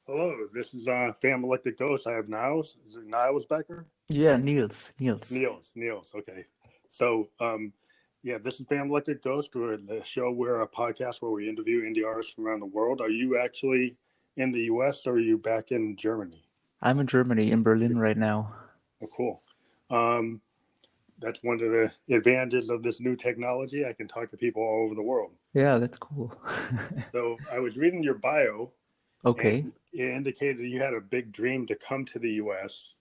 Hello, this is Fam Electric Ghost. I have Niles. Is it Niles Becker? Yeah, Niels. Niels. Okay. So, yeah, this is Fam Electric Ghost. We're the show. We're a podcast where we interview indie artists from around the world. Are you actually in the U.S. or are you back in Germany? I'm in Germany, in Berlin right now. Oh, cool. Um, that's one of the advantages of this new technology. I can talk to people all over the world. Yeah, that's cool. So, I was reading your bio, and Okay. it indicated you had a big dream to come to the U.S.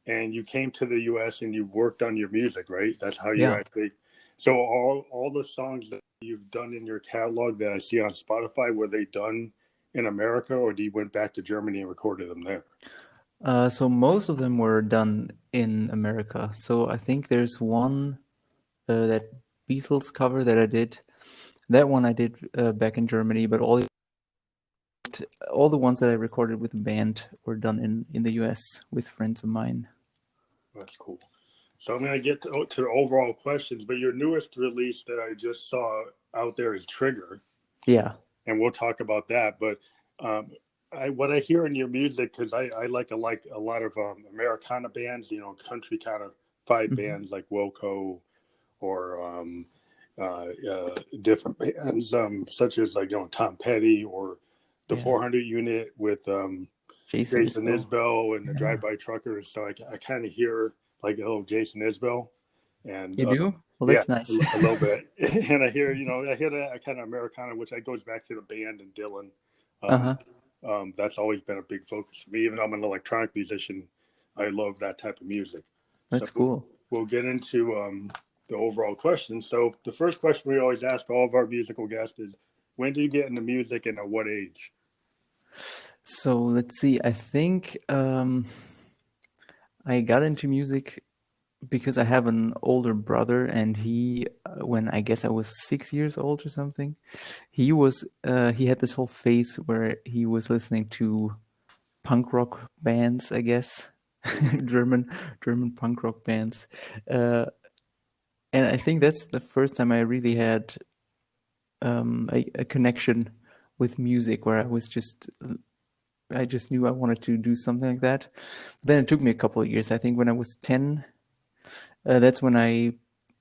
and you came to the US and you worked on your music, right? That's how you Yeah. actually. So all the songs that you've done in your catalog that I see on Spotify, were they done in America, or do you went back to Germany and recorded them there? So most of them were done in America. So I think there's one that Beatles cover that I did. That one I did back in Germany, but all the ones that I recorded with the band were done in the US with friends of mine. That's cool. So I'm going to get to the overall questions, but your newest release that I just saw out there is Trigger, Yeah. and we'll talk about that. But um, what I hear in your music, because I like a lot of Americana bands, country kind of five Hmm. bands like Wilco or different bands such as Tom Petty or the Yeah. 400 Unit with Jason Jason Isbell. Isbell and the Yeah. Drive By Truckers. So I kind of hear like a little Jason Isbell and You do? Well, yeah, that's nice. a little bit. And I hear that kind of Americana, which goes back to the band and Dylan. Um, Uh-huh. that's always been a big focus for me. Even though I'm an electronic musician, I love that type of music. So That's cool. we'll get into the overall question. So the first question we always ask all of our musical guests is, when do you get into music and at what age? So let's see. I think I got into music because I have an older brother, and he, when I guess I was 6 years old or something, he had this whole phase where he was listening to punk rock bands, I guess, Mhm. German punk rock bands, uh, and I think that's the first time I really had a connection with music where I just knew I wanted to do something like that. Then it took me a couple of years. I think when I was 10, that's when I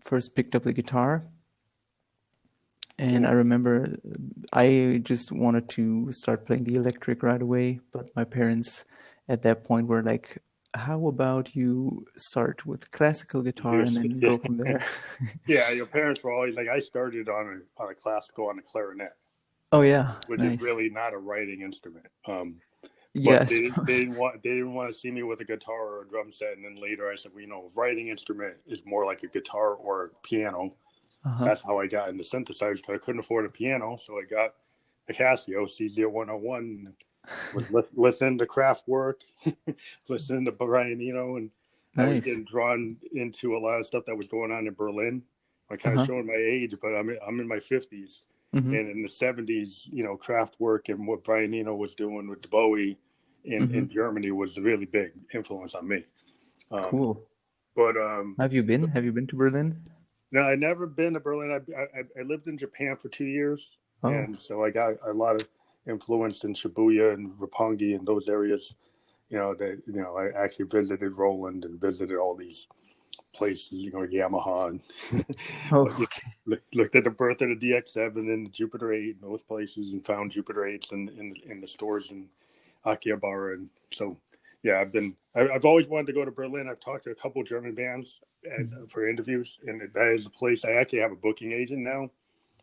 first picked up the guitar. And Cool. I remember I just wanted to start playing the electric right away, but my parents at that point were like, "How about you start with classical guitar and Yes. then go from there?" Yeah, your parents were always like, I started on a classical on a clarinet, Oh yeah, which is nice. really not a writing instrument. But Yes. they didn't want to see me with a guitar or a drum set. And then later I said, well, writing instrument is more like a guitar or a piano. Uh-huh. That's how I got into synthesizers, because I couldn't afford a piano, so I got a Casio C0101. Was listening to Kraftwerk, listening to Brian Eno, and I was Nice. getting drawn into a lot of stuff that was going on in Berlin. I'm kind of Uh-huh. showing my age, but I'm in my 50s, Mm-hmm. and in the 70s, Kraftwerk and what Brian Eno was doing with Bowie Mm-hmm. in Germany was a really big influence on me. Um, Cool. but Have you been? Have you been to Berlin? No, I've never been to Berlin. I lived in Japan for 2 years, Oh. and so I got a lot of influence in Shibuya and Roppongi and those areas. I actually visited Roland and visited all these places. Yamaha, and Oh, but, okay. looked at the birth of the DX7 and the Jupiter 8 and those places, and found Jupiter 8s in the stores in Akihabara. And so, yeah, I've always wanted to go to Berlin. I've talked to a couple of German bands Mhm. for interviews, and that is a place. I actually have a booking agent now.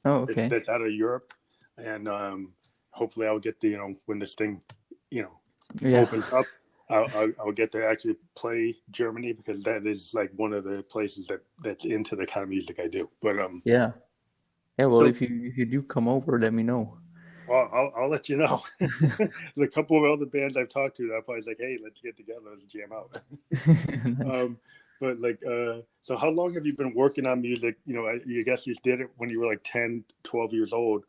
Oh, It's okay. that's out of Europe, and hopefully I'll get the when this thing, you know, Yeah. opens up. I'll get to actually play Germany, because that is like one of the places that's into the kind of music I do. But Yeah. Yeah, well, so if you do come over, let me know. I'll let you know. There's a couple of other bands I've talked to that I was like, hey, let's get together, let's jam out. Nice. But so how long have you been working on music? I guess you did it when you were like 10, 12 years old.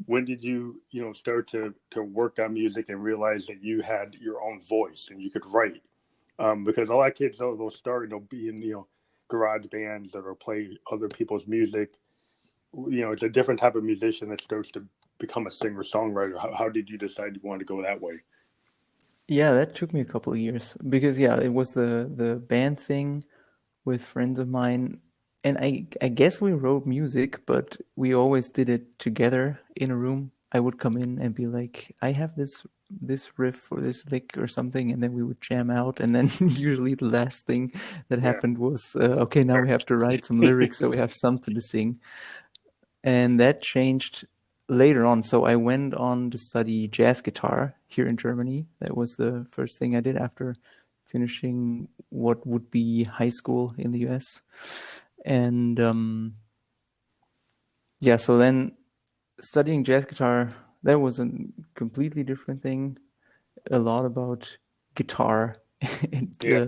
When did you, start to work on music and realize that you had your own voice and you could write? Because a lot of kids, they'll start, be in, garage bands that will play other people's music. It's a different type of musician that starts to become a singer songwriter. How did you decide you wanted to go that way? Yeah, that took me a couple of years because yeah, it was the band thing with friends of mine, and I guess we wrote music, but we always did it together in a room. I would come in and be like, I have this riff or this lick or something, and then we would jam out, and then usually the last thing that Yeah. happened was okay, now we have to write some lyrics so we have something to sing. And that changed later on. So I went on to study jazz guitar here in Germany. That was the first thing I did after finishing what would be high school in the US. And yeah, so then studying jazz guitar, that was a completely different thing. A lot about guitar and, Yeah.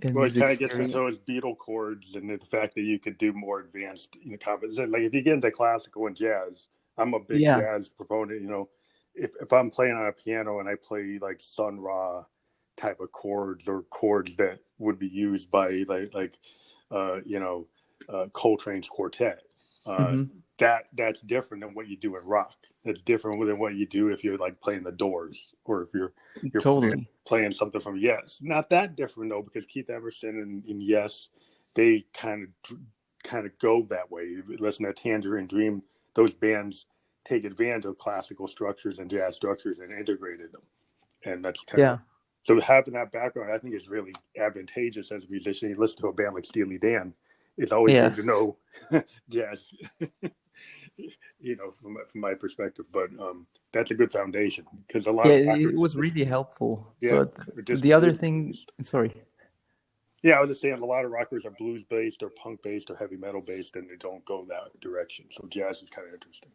and Well, it music kind of gets theory. into his Beatle chords and the fact that you could do more advanced, composition. Like if you get into classical and jazz, I'm a big Yeah. jazz proponent. If I'm playing on a piano and I play like Sun Ra type of chords or chords that would be used by Coltrane's quartet, uh, Hmm. that's different than what you do in rock. It's different than what you do if you're like playing the Doors or if you're Totally. playing something from Yes. Not that different though, because Keith Emerson and Yes, they kind of go that way. Listen to Tangerine Dream; those bands take advantage of classical structures and jazz structures and integrated them, and that's kind of Yeah. so having that background. I think is really advantageous as a musician. You listen to a band like Steely Dan; it's always Yeah. good to know jazz. From my perspective, but that's a good foundation because a lot Yeah, of it rockers, was really helpful. yeah, But are just the other blues thing, based. sorry. Yeah, I was just saying a lot of rockers are blues based or punk based or heavy metal based, and they don't go that direction. So jazz is kind of interesting.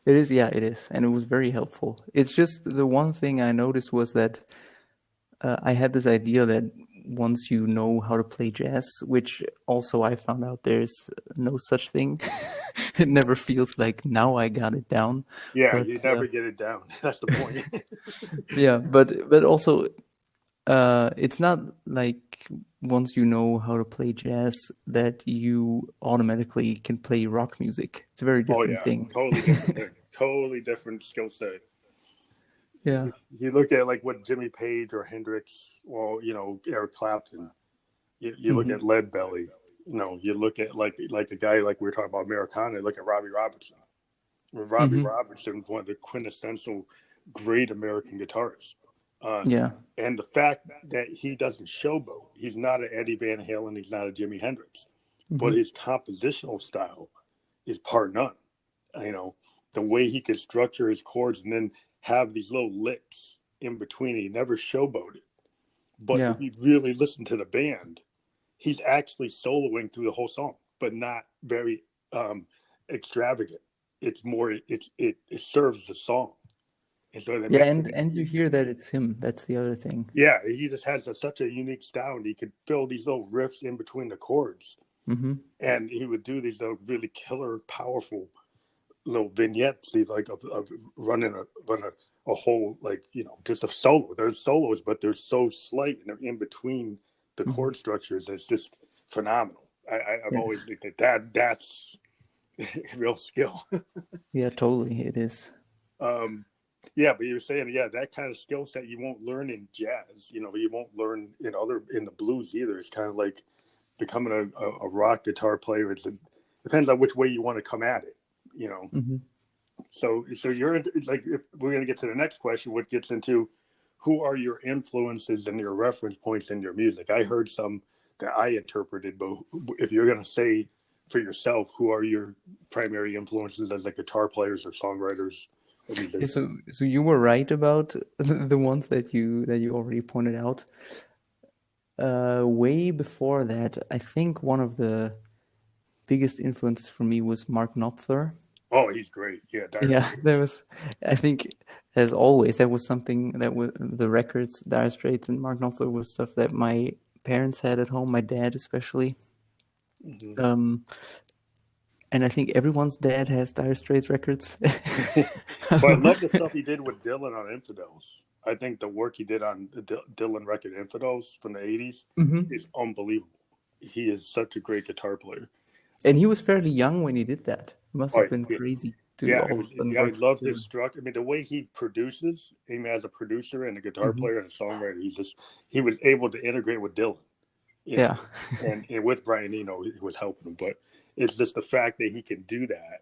It is, yeah, it is. And it was very helpful. It's just the one thing I noticed was that I had this idea that once you know how to play jazz, which also I found out there's no such thing. It never feels like now I got it down. Yeah, But you never get it down. That's the point. yeah, but also it's not like once you know how to play jazz that you automatically can play rock music. It's a very Oh different yeah, thing. totally different thing. Totally different skill set. Yeah. You look at like what Jimmy Page or Hendrix, well, Eric Clapton. You look Hmm. at Lead Belly. You look at like a guy like we were talking about Americana. Look at Robbie Robertson. Robbie Hmm. Robertson was one of the quintessential great American guitarists. Uh, Yeah. and the fact that he doesn't showboat, he's not an Eddie Van Halen, he's not a Jimi Hendrix, but Hmm. his compositional style is par none. You know, the way he could structure his chords and then have these little licks in between, he never showboated. But Yeah. if you really listen to the band, he's actually soloing through the whole song, but not very extravagant. It's more it serves the song, and so that Yeah, makes and you hear that it's him. That's the other thing. he just has such a unique style, and he could fill these little riffs in between the chords, Hmm. and he would do these little really killer, powerful little vignettes, of running a whole just a solo. There's solos, but they're so slight and they're in between the Hmm. chord structures. It's just phenomenal. I've Yeah. always think that's real skill. Yeah, totally. It is. um, yeah, but you're saying, yeah, that kind of skill set you won't learn in jazz. You won't learn in the blues either. It's kind of like becoming a rock guitar player. Depends on which way you want to come at it. You know. Hmm. So you're like, if we're going to get to the next question, what gets into who are your influences and your reference points in your music? I heard some that I interpreted, but if you're going to say for yourself, who are your primary influences as like guitar players or songwriters or Yeah, musicians? so you were right about the ones that you already pointed out. Way before that, I think one of the biggest influences for me was Mark Knopfler. Oh, he's great. Yeah, Dire Yeah, Straits. there was, I think, as always, that was something that was the records, Dire Straits and Mark Knopfler was stuff that my parents had at home, my dad especially. Mm-hmm. Um, and I think everyone's dad has Dire Straits records. But I love the stuff he did with Dylan on Infidels. I think the work he did on the Dylan record Infidels from the 80s Hmm. is unbelievable. He is such a great guitar player. And he was fairly young when he did that. It must Oh, have been yeah. crazy. to Yeah, all of a sudden I work with love his Dylan. structure. I mean, the way he produces, even as a producer and a guitar Hmm. player and a songwriter, he was able to integrate with Dylan, you know, Yeah, and with Brian Eno, he was helping him. But it's just the fact that he can do that,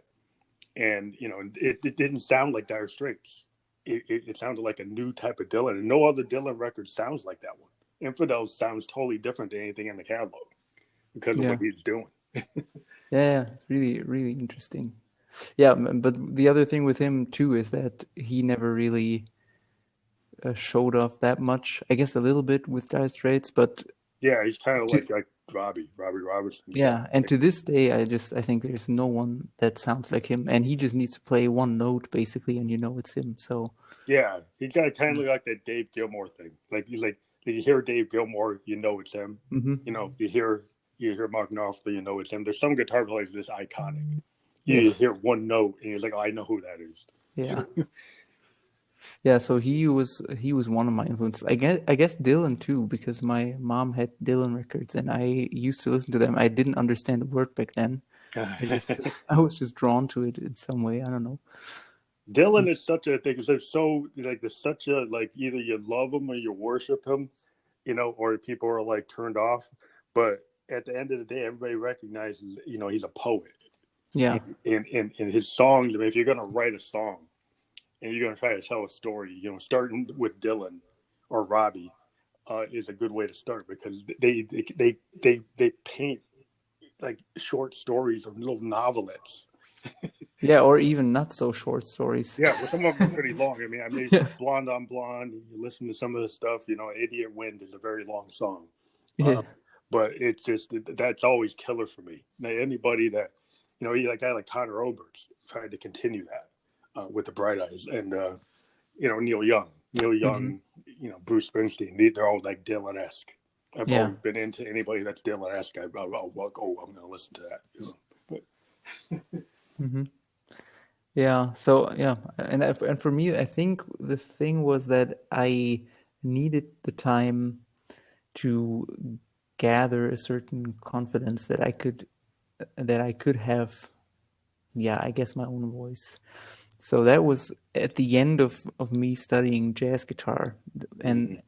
and it didn't sound like Dire Straits. It sounded like a new type of Dylan, and no other Dylan record sounds like that one. Infidels sounds totally different than anything in the catalog because of what yeah, he's doing. yeah. It's really, really interesting. Yeah, but the other thing with him too is that he never really showed off that much. I guess a little bit with Dire Straits, but Yeah, he's kind of to, like Robbie Robertson stuff. yeah, and to this day, I think there's no one that sounds like him, and he just needs to play one note basically, and you know it's him. So Yeah, he got kind of like that Dave Gilmore thing. Like he's like you hear Dave Gilmore, you know it's him. hmm You hear Mark Knopfler, you know it's him. There's some guitar players that's iconic. You yes, hear one note and you're like, oh, I know who that is. yeah, yeah. So he was one of my influences. I guess Dylan too, because my mom had Dylan records, and I used to listen to them. I didn't understand the word back then. I just I was just drawn to it in some way. I don't know. Dylan is such a thing because there's so like there's such a like either you love him or you worship him, or people are like turned off. But at the end of the day, everybody recognizes he's a poet. Yeah. In his songs. I mean, if you're going to write a song and you're going to try to tell a story, starting with Dylan or Robbie is a good way to start because they paint like short stories or little novelettes. Yeah, or even not so short stories. Yeah, well, some of them are pretty long. I mean, Yeah. Blonde on Blonde. You listen to some of the stuff. Idiot Wind is a very long song, Yeah. uh, but it's just that's always killer for me. Now, anybody that like guy like Connor Oberst tried to continue that with the Bright Eyes, and Neil Young, Hmm. Bruce Springsteen. They're all like Dylan-esque. I've Yeah. always been into anybody that's Dylan-esque. I'm going to listen to that. But Hmm. Yeah. So yeah, and for me, I think the thing was that I needed the time to gather a certain confidence that I could have. Yeah, I guess my own voice. So that was at the end of me studying jazz guitar, and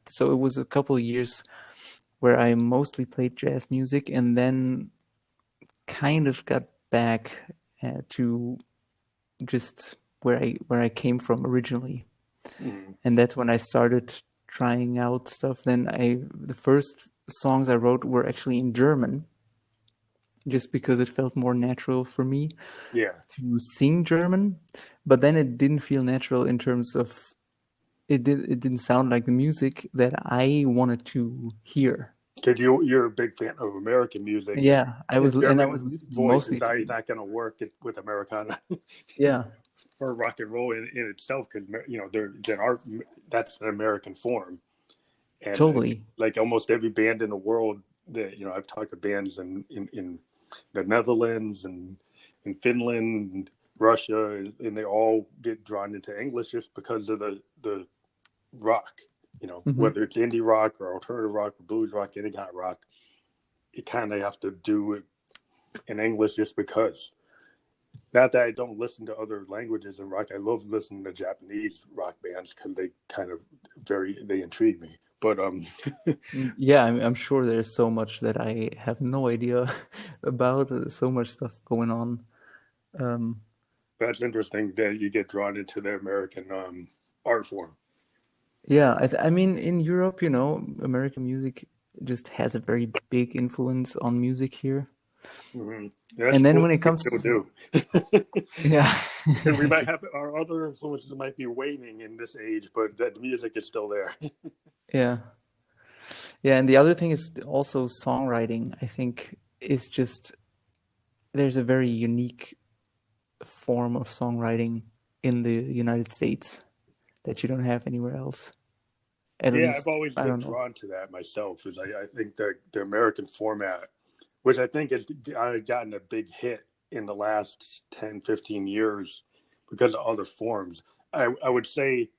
so it was a couple of years where I mostly played jazz music, and then kind of got back to just where I came from originally, mm, and that's when I started trying out stuff. Then the first songs I wrote were actually in German, just because it felt more natural for me yeah, to sing German, but then it didn't feel natural in terms of it didn't sound like the music that I wanted to hear. because you're a big fan of American music, and Yeah, I was and I was German listening voice is mostly to not going to work with Americana yeah, or rock and roll in itself because that's an American form, and totally. like almost every band in the world that I've talked to bands in the Netherlands and in Finland and Russia, and they all get drawn into English just because of the rock. Hmm. Whether it's indie rock or alternative rock or blues rock, any kind of rock, you kind of have to do it in English just because. Not that I don't listen to other languages in rock. I love listening to Japanese rock bands because they kind of they intrigue me. But Yeah, I'm sure there's so much that I have no idea about. So much stuff going on. Um, that's interesting that you get drawn into the American art form. yeah, I mean, in Europe, American music just has a very big influence on music here. Mm-hmm. That's And then cool. when it We comes, still do. yeah, And we might have our other influences might be waning in this age, but that music is still there. yeah, yeah. And the other thing is also songwriting. I think is just there's a very unique form of songwriting in the United States that you don't have anywhere else. At Yeah, I've least, always I been don't know. drawn to that myself. Is I think the American format, which I think has gotten a big hit in the last 10, 15 years because of other forms. I would say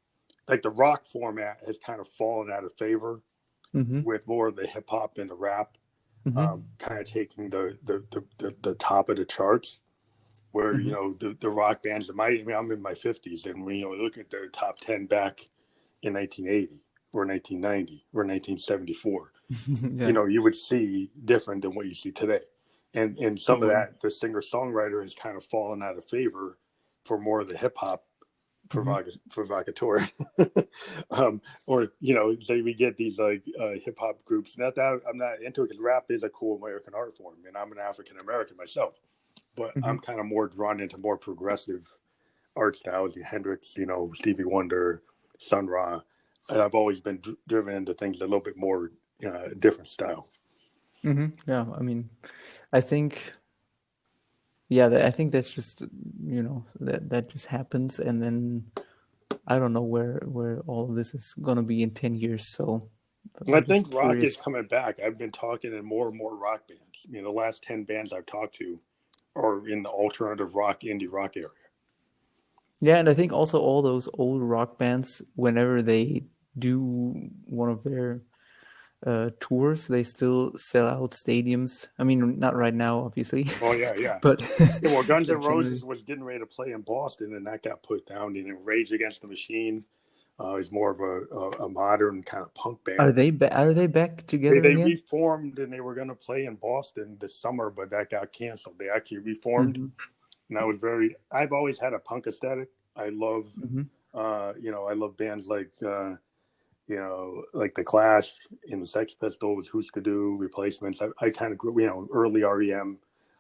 like the rock format has kind of fallen out of favor Mm-hmm. with more of the hip hop and the rap Mm-hmm. kind of taking the top of the charts. where, Hmm. the rock bands, I'm in my 50s, and we, look at their top 10 back in 1980 or 1990 or 1974, Yeah, you would see different than what you see today. And some of totally. that, the singer-songwriter has kind of fallen out of favor for more of the hip hop Hmm. provocateur. Or, say we get these like hip hop groups. Not that I'm not into it, because rap is a cool American art form, and I'm an African American myself. But Hmm. I'm kind of more drawn into more progressive art styles, Hendrix, Stevie Wonder, Sun Ra. And I've always been driven into things a little bit more different style. Hmm. Yeah, I mean, I think, yeah, I think that's just, that just happens, and then I don't know where all of this is gonna be in 10 years. So And I I'm think just rock is curious. coming back. I've been talking to more and more rock bands. The last 10 bands I've talked to are in the alternative rock, indie rock area. Yeah, and I think also all those old rock bands, whenever they do one of their tours, they still sell out stadiums. I mean, not right now, obviously, Oh, yeah, yeah. but Yeah, well, Guns N' but Roses generally, was getting ready to play in Boston, and that got put down. And Rage Against the Machine is more of a modern kind of punk band. are they back They together they again? reformed, and they were going to play in Boston this summer, but that got canceled. They actually reformed, Hmm. and I was very. I've always had a punk aesthetic. I love, Hmm. I love bands like the Clash, the Sex Pistols, Husker Du, Replacements. I kind of grew, early REM.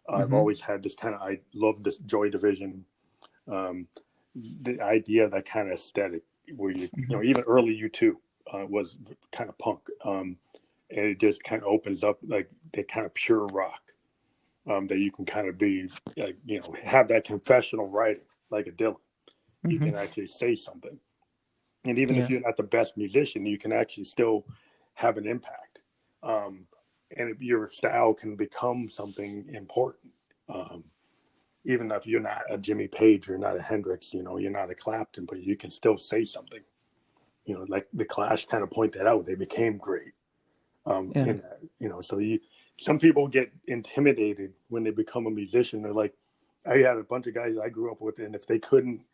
I've Hmm. always had this kind of. I love this Joy Division. Um, the idea of that kind of aesthetic, where Hmm. even early U2 was kind of punk. And it just kind of opens up like the kind of pure rock, that you can kind of be, like, have that confessional writing like a Dylan. You Hmm. can actually say something, and even if Yeah. you're not the best musician, you can actually still have an impact, um, and your style can become something important. Um, Even if you're not a Jimmy Page, you're not a Hendrix, you're not a Clapton, but you can still say something. Like the Clash kind of point that out. They became great. Yeah. In that, so some people get intimidated when they become a musician. They're like, I had a bunch of guys I grew up with, and if they couldn't,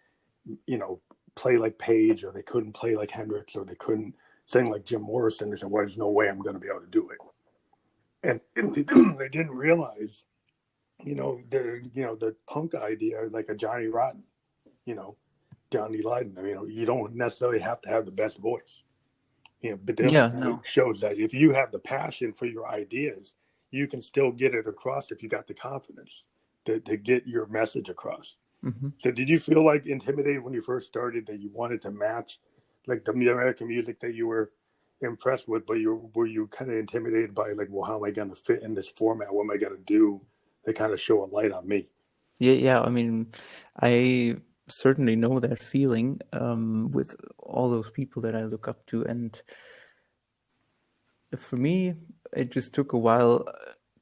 you know, play like Page, or they couldn't play like Hendrix, or they couldn't sing like Jim Morrison, they said, well, there's no way I'm going to be able to do it. And they didn't realize, the punk idea, like a Johnny Rotten, you know, Johnny Lydon. You don't necessarily have to have the best voice. But Yeah. Dylan No. shows that if you have the passion for your ideas, you can still get it across if you got the confidence to get your message across. Hmm. So did you feel like intimidated when you first started, that you wanted to match like the American music that you were impressed with, but were you kind of intimidated by, like, well, how am I going to fit in this format? What am I going to do to kind of show a light on me? Yeah. Yeah. I mean, I certainly know that feeling with all those people that I look up to, and for me, it just took a while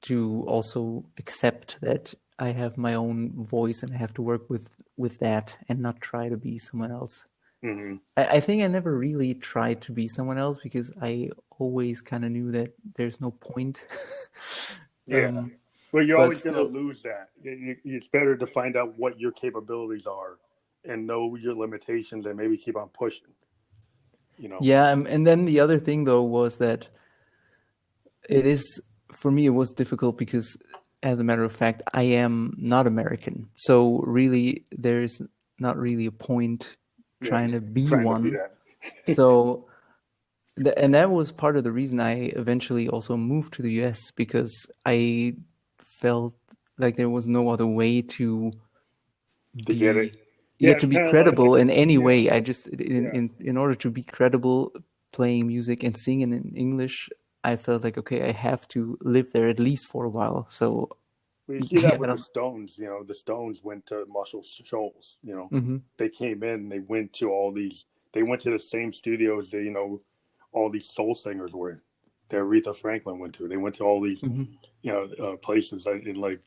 to also accept that I have my own voice and I have to work with that and not try to be someone else. Hmm. I think I never really tried to be someone else because I always kind of knew that there's no point. Yeah. um, Well, you're but always going to still, lose that. It's better to find out what your capabilities are and know your limitations, and maybe keep on pushing, you know? yeah. And then the other thing though was that it is, for me, it was difficult because, as a matter of fact, I am not American. So really, there's not really a point Yeah. trying to be Trying to be one. that. So, and that was part of the reason I eventually also moved to the US, because I felt like there was no other way to To get it. be, yeah, Yeah. to It's be kind of like, credible in any yeah. way. I just, in Yeah. in order to be credible playing music and singing in English, I felt like, okay, I have to live there at least for a while. So We see yeah, that I with the don't. Stones. The Stones went to Muscle Shoals. Hmm. They came in. They went to all these. They went to the same studios that all these soul singers were in. That Aretha Franklin went to. They went to all these Hmm. places in, like,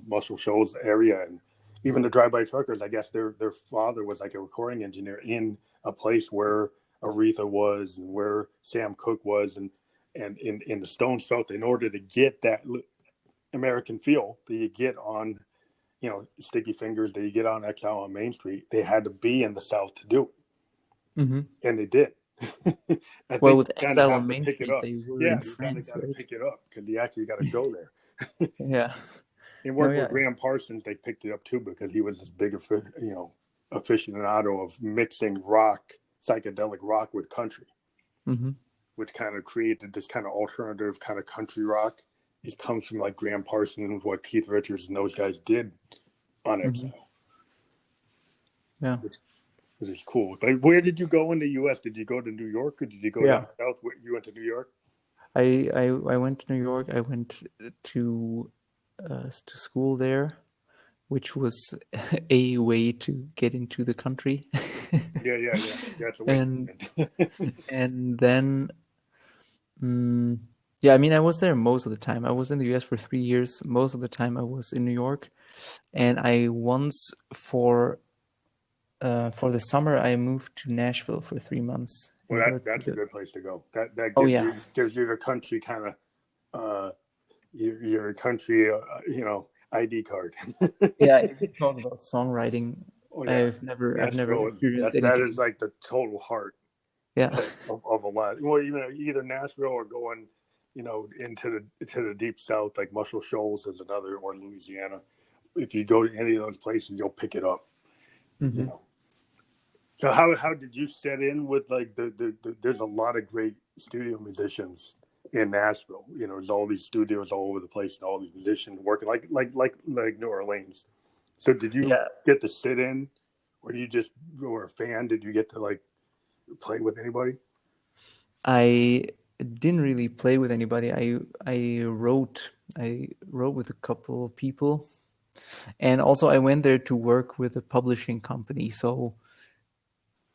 Muscle Shoals area, and even the Drive-By Truckers. I guess their father was like a recording engineer in a place where Aretha was and where Sam Cooke was, and the Stones felt in order to get that American feel that you get on, Sticky Fingers that you get on XL on Main Street, they had to be in the South to do Mm-hmm. it, and they did. I Well, think with you kind of Exile on have to Main pick it Street, up. they were Yeah, in you kind of France, got to right? pick it up because you actually got to go there. Yeah. And No, working with yeah. Graham Parsons, they picked it up too because he was this big, aficionado of mixing rock, psychedelic rock with country, Mm-hmm. which kind of created this kind of alternative kind of country rock. It comes from like Graham Parsons, what Keith Richards and those guys did on Mm-hmm. Exile, Yeah. which is cool. But where did you go in the U.S.? Did you go to New York or did you go Yeah. down south? You went to New York? I went to New York. I went to school there, which was a way to get into the country. Yeah. That's a way. and and then yeah, I mean, I was there most of the time. I was in the US for 3 years. Most of the time I was in New York, and I once for the summer I moved to Nashville for 3 months Well, and worked that's with a it. good place to go. That Oh gives yeah. you the country kind of your country ID card. Yeah, if you talk about songwriting, Oh yeah, I've never Nashville experienced that is anything. like the total heart Yeah. of a lot. Well, either Nashville or going into the deep south like Muscle Shoals is another, or Louisiana. If you go to any of those places, you'll pick it up. You Hmm. know. So how did you set in with like the there's a lot of great studio musicians in Nashville. There's all these studios all over the place and all these musicians working like New Orleans. So did you Yeah, get to sit in, or you just were a fan? Did you get to like play with anybody? I didn't really play with anybody. I wrote with a couple of people, and also I went there to work with a publishing company. So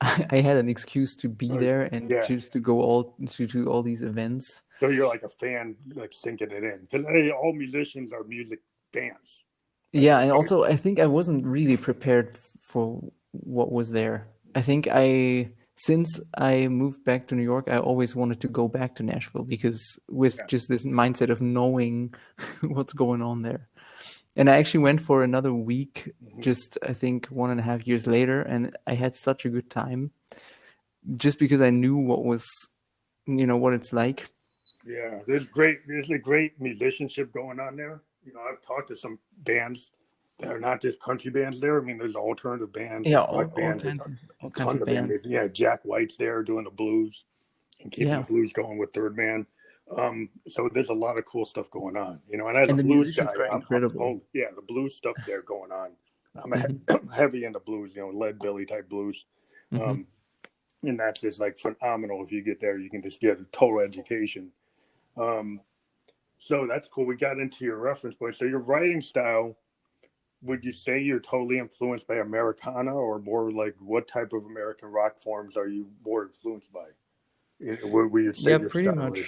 I had an excuse to be Okay. there and Yeah. just to go all to all these events. So you're like a fan, like sinking it in, because all musicians are music fans. Like, Yeah, and also I think I wasn't really prepared for what was there. I think since I moved back to New York, I always wanted to go back to Nashville because with yeah. just this mindset of knowing what's going on there. And I actually went for another week, Mhm. just I think 1.5 years later, and I had such a good time just because I knew what it's like. Yeah, there's a great musicianship going on there. I've talked to some bands that are not just country bands there. I mean, there's alternative bands, Yeah, there's rock bands, all there's kinds tons of of bands. bands. Yeah, Jack White's there doing the blues and keeping the Yeah, blues going with Third Man. So there's a lot of cool stuff going on. And as a and the blues musicians guy, are I'm incredible. told, yeah, the blues stuff there going on. I'm Hmm. heavy into blues, lead belly type blues. Hmm. Um, and that's just like phenomenal. If you get there, you can just get a total education. Um, so that's cool. We got into your reference point. So your writing style, would you say you're totally influenced by Americana, or more like what type of American rock forms are you more influenced by? What would you say Yeah, your style is?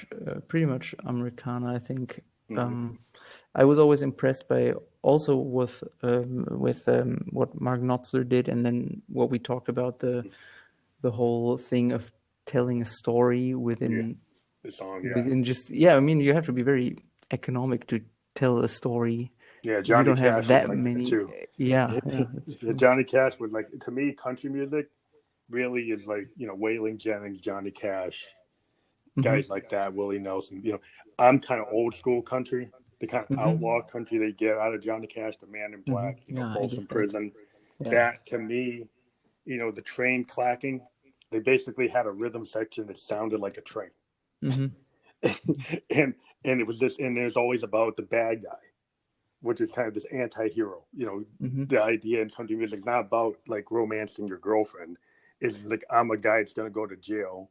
pretty much Americana. I think Mm-hmm. I was always impressed by also with what Mark Knopfler did, and then what we talked about the whole thing of telling a story Yeah, within the song. Yeah, within just yeah. I mean, you have to be very economic to tell a story. yeah. You Johnny don't have Cash was that like that many. too. Yeah, yeah, that's Yeah, true. Johnny Cash was like, to me, country music really is like Waylon Jennings, Johnny Cash, Hmm. guys like that, Willie Nelson. I'm kind of old school country, the kind of Hmm. outlaw country they get out of Johnny Cash, the Man in Hmm. Black, Yeah, I Folsom get that. Prison. Yeah. That to me, the train clacking, they basically had a rhythm section that sounded like a train. Hmm. and and it was this, and it's always about the bad guy, which is kind of this anti-hero. Hmm. The idea in country music is not about like romancing your girlfriend. It's like, I'm a guy that's gonna go to jail.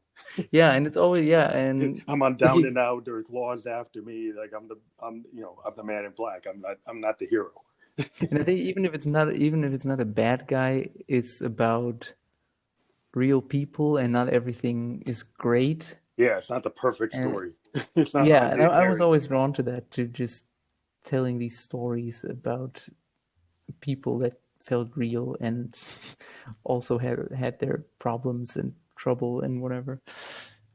Yeah, and it's always yeah, and I'm on Down and Out. There's laws after me. Like I'm the Man in Black. I'm not the hero. and I think even if it's not a bad guy, it's about real people, and not everything is great. Yeah, it's not the perfect And story. It's not yeah, and I, Ozzy and I was Harriet. always drawn to that, to just telling these stories about people that felt real and also had their problems and trouble and whatever.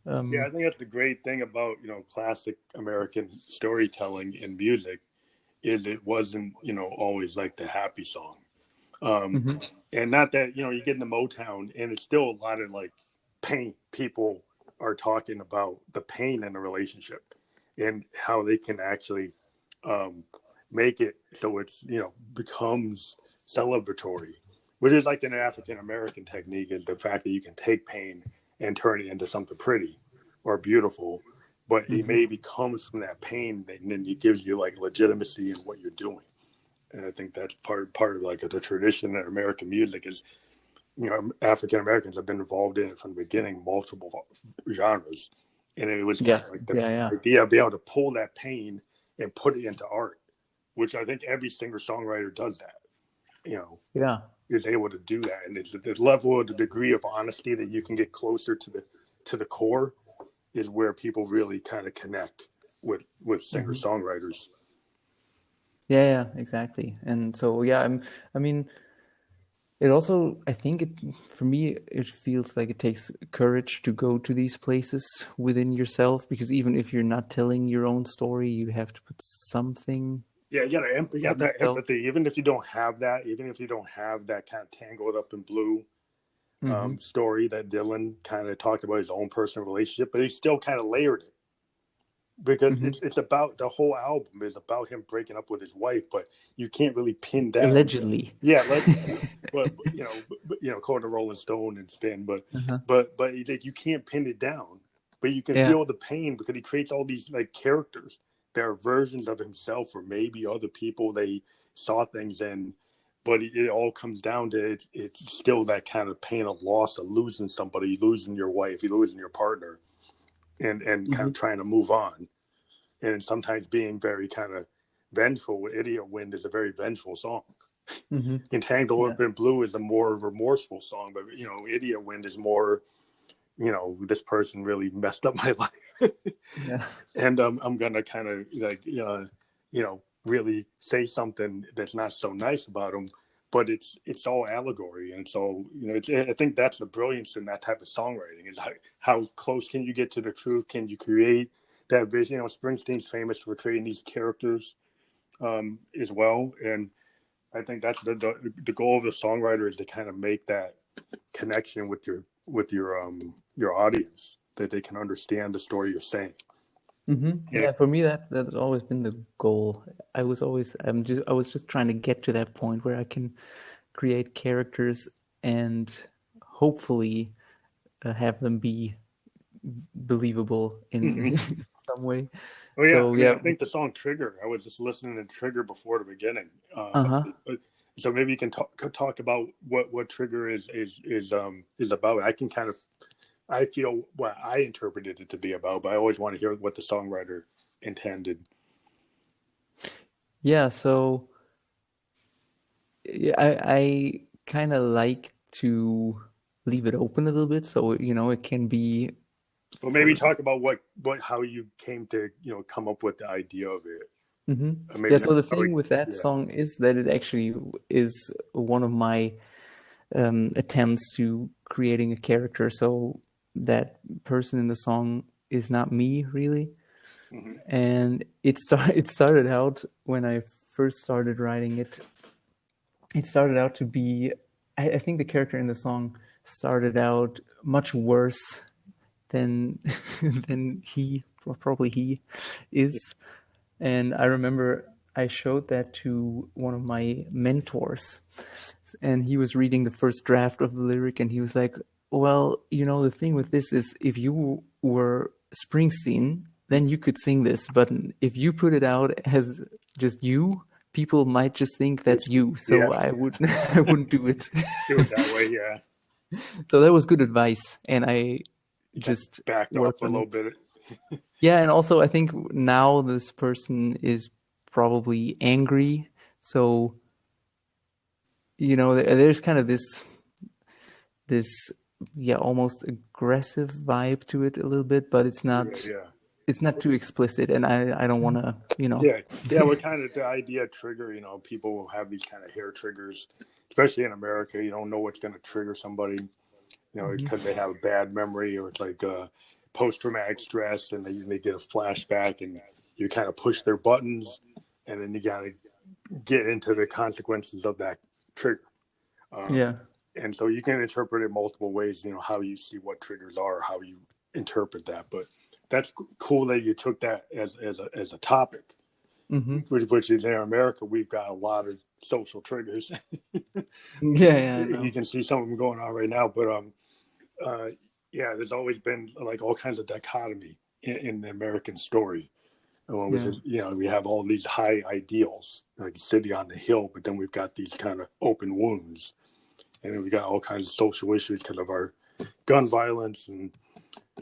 Yeah, Um, I think that's the great thing about classic American storytelling in music is it wasn't, always like the happy song. Um, Hmm. and not that, you get into Motown and it's still a lot of like pain. People are talking about the pain in a relationship and how they can actually um, make it so it's, becomes celebratory, which is like an African American technique, is the fact that you can take pain and turn it into something pretty or beautiful, but it Hmm. maybe comes from that pain and then it gives you like legitimacy in what you're doing. And I think that's part of like the tradition of American music is, African Americans have been involved in it from the beginning, multiple genres, and it was kind Yeah, of like the yeah, yeah. idea of being able to pull that pain and put it into art, which I think every singer songwriter does that. You know, Yeah. is able to do that, and it's the level of the degree of honesty that you can get closer to the core is where people really kind of connect with singer Hmm. songwriters. Yeah, yeah, exactly. And so, yeah, I mean, it also, I think for me, it feels like it takes courage to go to these places within yourself, because even if you're not telling your own story, you have to put something Yeah, you of got that yourself. empathy, even if you don't have that, even if you don't have that kind of tangled up in blue Hmm. story that Dylan kind of talked about his own personal relationship, but he still kind of layered it because Hmm. it's about the whole album is about him breaking up with his wife, but you can't really pin down. Allegedly. Yeah, allegedly, but according to Rolling Stone and Spin, but Uh-huh. you can't pin it down, but you can Yeah. feel the pain because he creates all these like characters. There are versions of himself or maybe other people they saw things in, but it all comes down to it's still that kind of pain of loss of losing somebody, losing your wife, losing your partner, and kind of Hmm. trying to move on, and sometimes being very kind of vengeful. Idiot Wind is a very vengeful song. Hmm. Entangled Yeah. Up in Blue is a more remorseful song, but Idiot Wind is more, this person really messed up my life, Yeah. and I'm gonna kind of like really say something that's not so nice about them, but it's all allegory, and so I think that's the brilliance in that type of songwriting is how close can you get to the truth? Can you create that vision? Springsteen's famous for creating these characters as well, and I think that's the goal of the songwriter is to kind of make that connection with your audience that they can understand the story you're saying. Hmm. And Yeah, for me that's always been the goal. I was just trying to get to that point where I can create characters and hopefully have them be believable in Mhm. some way. Oh yeah, So I mean, yeah. I think the song "Trigger." I was just listening to "Trigger" before the beginning. Uh-huh. So maybe you can talk about what "Trigger" is about. I can kind of I feel what I interpreted it to be about, but I always want to hear what the songwriter intended. Yeah, so yeah, I kind of like to leave it open a little bit, so it can be Well, maybe for. talk about what how you came to come up with the idea of it. Hmm. Yeah, Maybe not so the how thing with that yeah. song is that it actually is one of my attempts to creating a character. So that person in the song is not me really, Hmm. and it started out when I first started writing it. It started out to be, I think the character in the song started out much worse than than probably he is. And I remember I showed that to one of my mentors, and he was reading the first draft of the lyric, and he was like, well, the thing with this is if you were Springsteen, then you could sing this, but if you put it out as just you, people might just think that's you, Yeah. so I would I wouldn't do it. Do it that way. Yeah. So that was good advice, and I You kind just of backed off worked a on little it. bit. Yeah, and also I think now this person is probably angry. So, there's kind of this yeah, almost aggressive vibe to it a little bit, but Yeah. it's not too explicit, and I don't want to, Yeah, yeah. What kind of the idea trigger? People will have these kind of hair triggers, especially in America. You don't know what's going to trigger somebody. It's Mhm. because they have a bad memory or it's like post traumatic stress, and they get a flashback, and you kind of push their buttons. and then you got to get into the consequences of that trigger. Yeah. And so you can interpret it multiple ways, how you see what triggers are, how you interpret that. But that's cool that you took that as a topic, Mm-hmm. which is in America, we've got a lot of social triggers. Yeah, I know. You can see some of them going on right now, but yeah, there's always been like all kinds of dichotomy in the American story. Which Yeah. is, we have all these high ideals, like city on the hill, but then we've got these kind of open wounds. And then we got all kinds of social issues because of our gun violence and,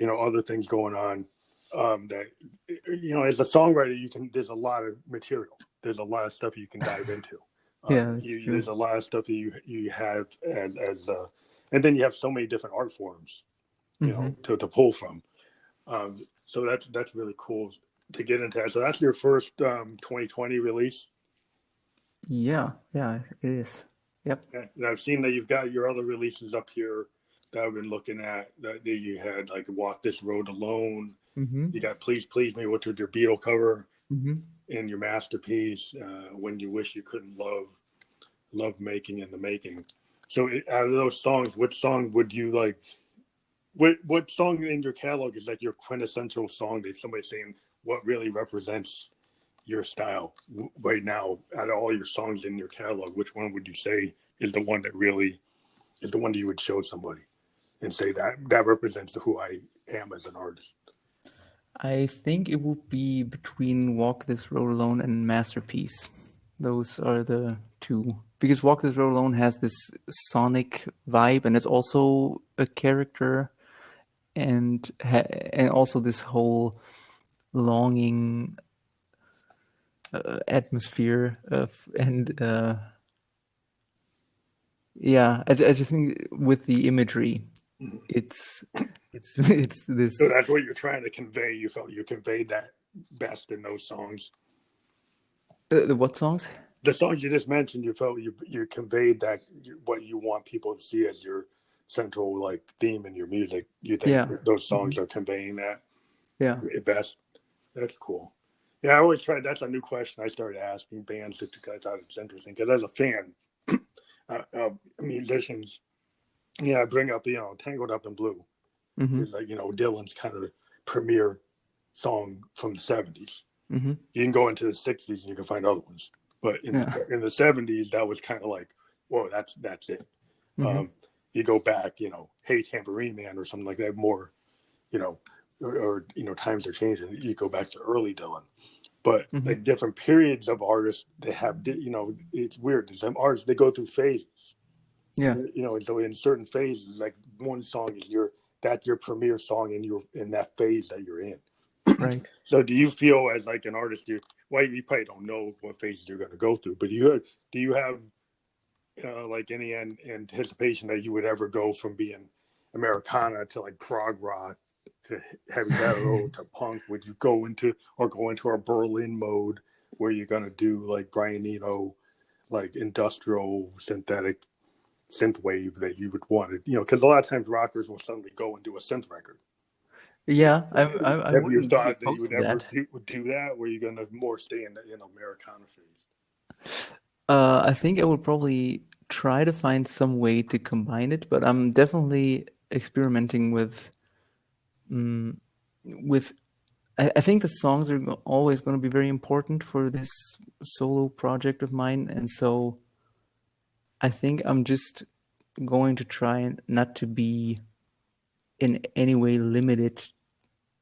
other things going on. That, as a songwriter, there's a lot of material. There's a lot of stuff you can dive into. Yeah, that's true. There's a lot of stuff that you have and then you have so many different art forms, to pull from. So that's really cool to get into that. So that's your first 2020 release. Yeah, it is. Yep. And I've seen that you've got your other releases up here that I've been looking at. That you had like "Walk This Road Alone." Mm-hmm. You got "Please Please Me," which was your Beatle cover, Mm-hmm. and your masterpiece, "When You Wish You Couldn't Love Making in the Making." So out of those songs, which song would you like? What song in your catalog is like your quintessential song that somebody's saying what really represents your style right now? Out of all your songs in your catalog, which one would you say is the one that really is the one that you would show somebody and say that represents who I am as an artist? I think it would be between Walk This Road Alone and Masterpiece. Those are the two. Because Walk This Road Alone has this sonic vibe, and it's also a character, and also this whole longing atmosphere of, and yeah, I just think with the imagery, it's this. So that's what you're trying to convey. You felt you conveyed that best in those songs. The what songs? The songs you just mentioned, you felt you conveyed that what you want people to see as your central like theme in your music. You think Yeah. those songs are conveying that Yeah. best? That's cool. Yeah, I always try. That's a new question I started asking bands because I thought it's interesting. Because as a fan of musicians, I bring up "Tangled Up in Blue." Mm-hmm. It's like Dylan's kind of premier song from the '70s. Mm-hmm. You can go into the '60s and you can find other ones, but in the '70s, that was kind of like, whoa, that's it. Mm-hmm. You go back, "Hey Tambourine Man" or something like that, more, or times are changing. You go back to early Dylan, but like different periods of artists, they have, it's weird. Some artists, they go through phases. Yeah. And so in certain phases, like one song is that's your premier song in that phase that you're in. Right. So do you feel as like an artist, you probably don't know what phases you're going to go through, but do you have like any anticipation that you would ever go from being Americana to like prog rock to heavy metal to punk? Would you go into a Berlin mode where you're going to do like Brian Eno, like industrial synthetic synth wave that you would want to, because a lot of times rockers will suddenly go and do a synth record. Yeah, I Have you wouldn't be thought that you opposed would to ever that. do that, where you're going to more stay in the Americana phase? I think I would probably try to find some way to combine it, but I'm definitely experimenting with. With I think the songs are always going to be very important for this solo project of mine, and so I think I'm just going to try not to be in any way limited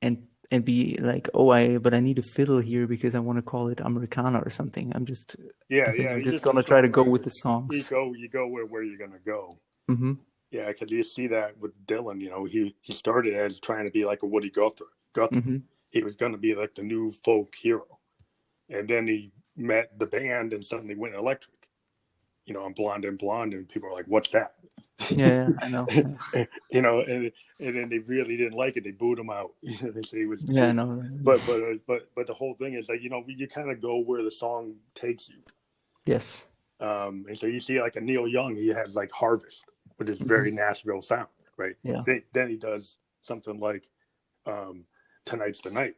and be like, but I need a fiddle here because I want to call it Americana or something. I think I'm You're just just a gonna try to go with songwriter. the songs. You go where you're going to go. Mm-hmm. Yeah, because you see that with Dylan. He started as trying to be like a Woody Guthrie. Mm-hmm. He was going to be like the new folk hero, and then he met the band and suddenly went electric. On Blonde and Blonde, and people are like, "What's that?" Yeah, I know. and then they really didn't like it. They booed him out. They say he was. Yeah, I know. But the whole thing is like you kind of go where the song takes you. Yes. And so you see like a Neil Young, he has like Harvest, which is very Nashville sound, right? Yeah. Then he does something like Tonight's the Night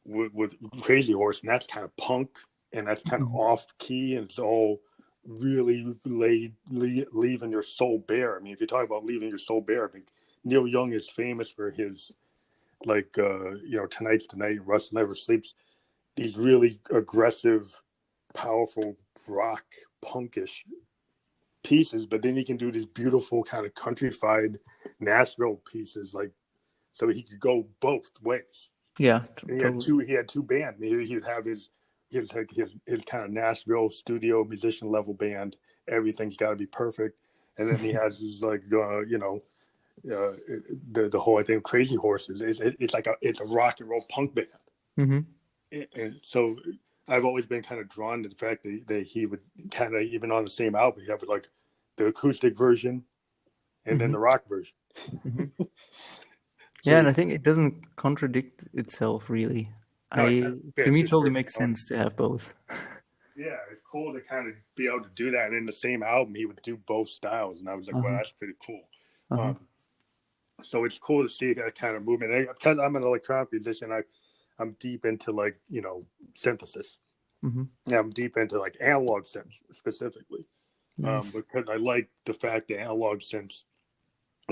with Crazy Horse, and that's kind of punk and that's kind of Mhm. off key, and it's all really leaving your soul bare. I mean, if you talk about leaving your soul bare, I mean, Neil Young is famous for his like Tonight's the Night, Rust Never Sleeps. These really aggressive, powerful rock punkish pieces, but then he can do these beautiful kind of countrified Nashville pieces, like so he could go both ways. Yeah, And totally. he had two bands. He'd have his kind of Nashville studio musician level band. Everything's got to be perfect, and then he has his like the whole I think Crazy Horses. It's a rock and roll punk band, Hmm. and so I've always been kind of drawn to the fact that he would kind of even on the same album you have like the acoustic version and then Hmm. the rock version. Hmm. So Yeah, and he I think it doesn't contradict itself really. no, it kind of To fits me, it his totally makes personality. sense to have both. Yeah, it's cool to kind of be able to do that. And in the same album, he would do both styles, and I was like, well, Uh-huh. that's pretty cool. Uh-huh. Um, so it's cool to see that kind of movement. Because I'm an electronic musician, I'm deep into like synthesis. Hmm. Yeah, I'm deep into like analog synths specifically, Nice. because I like the fact that analog synths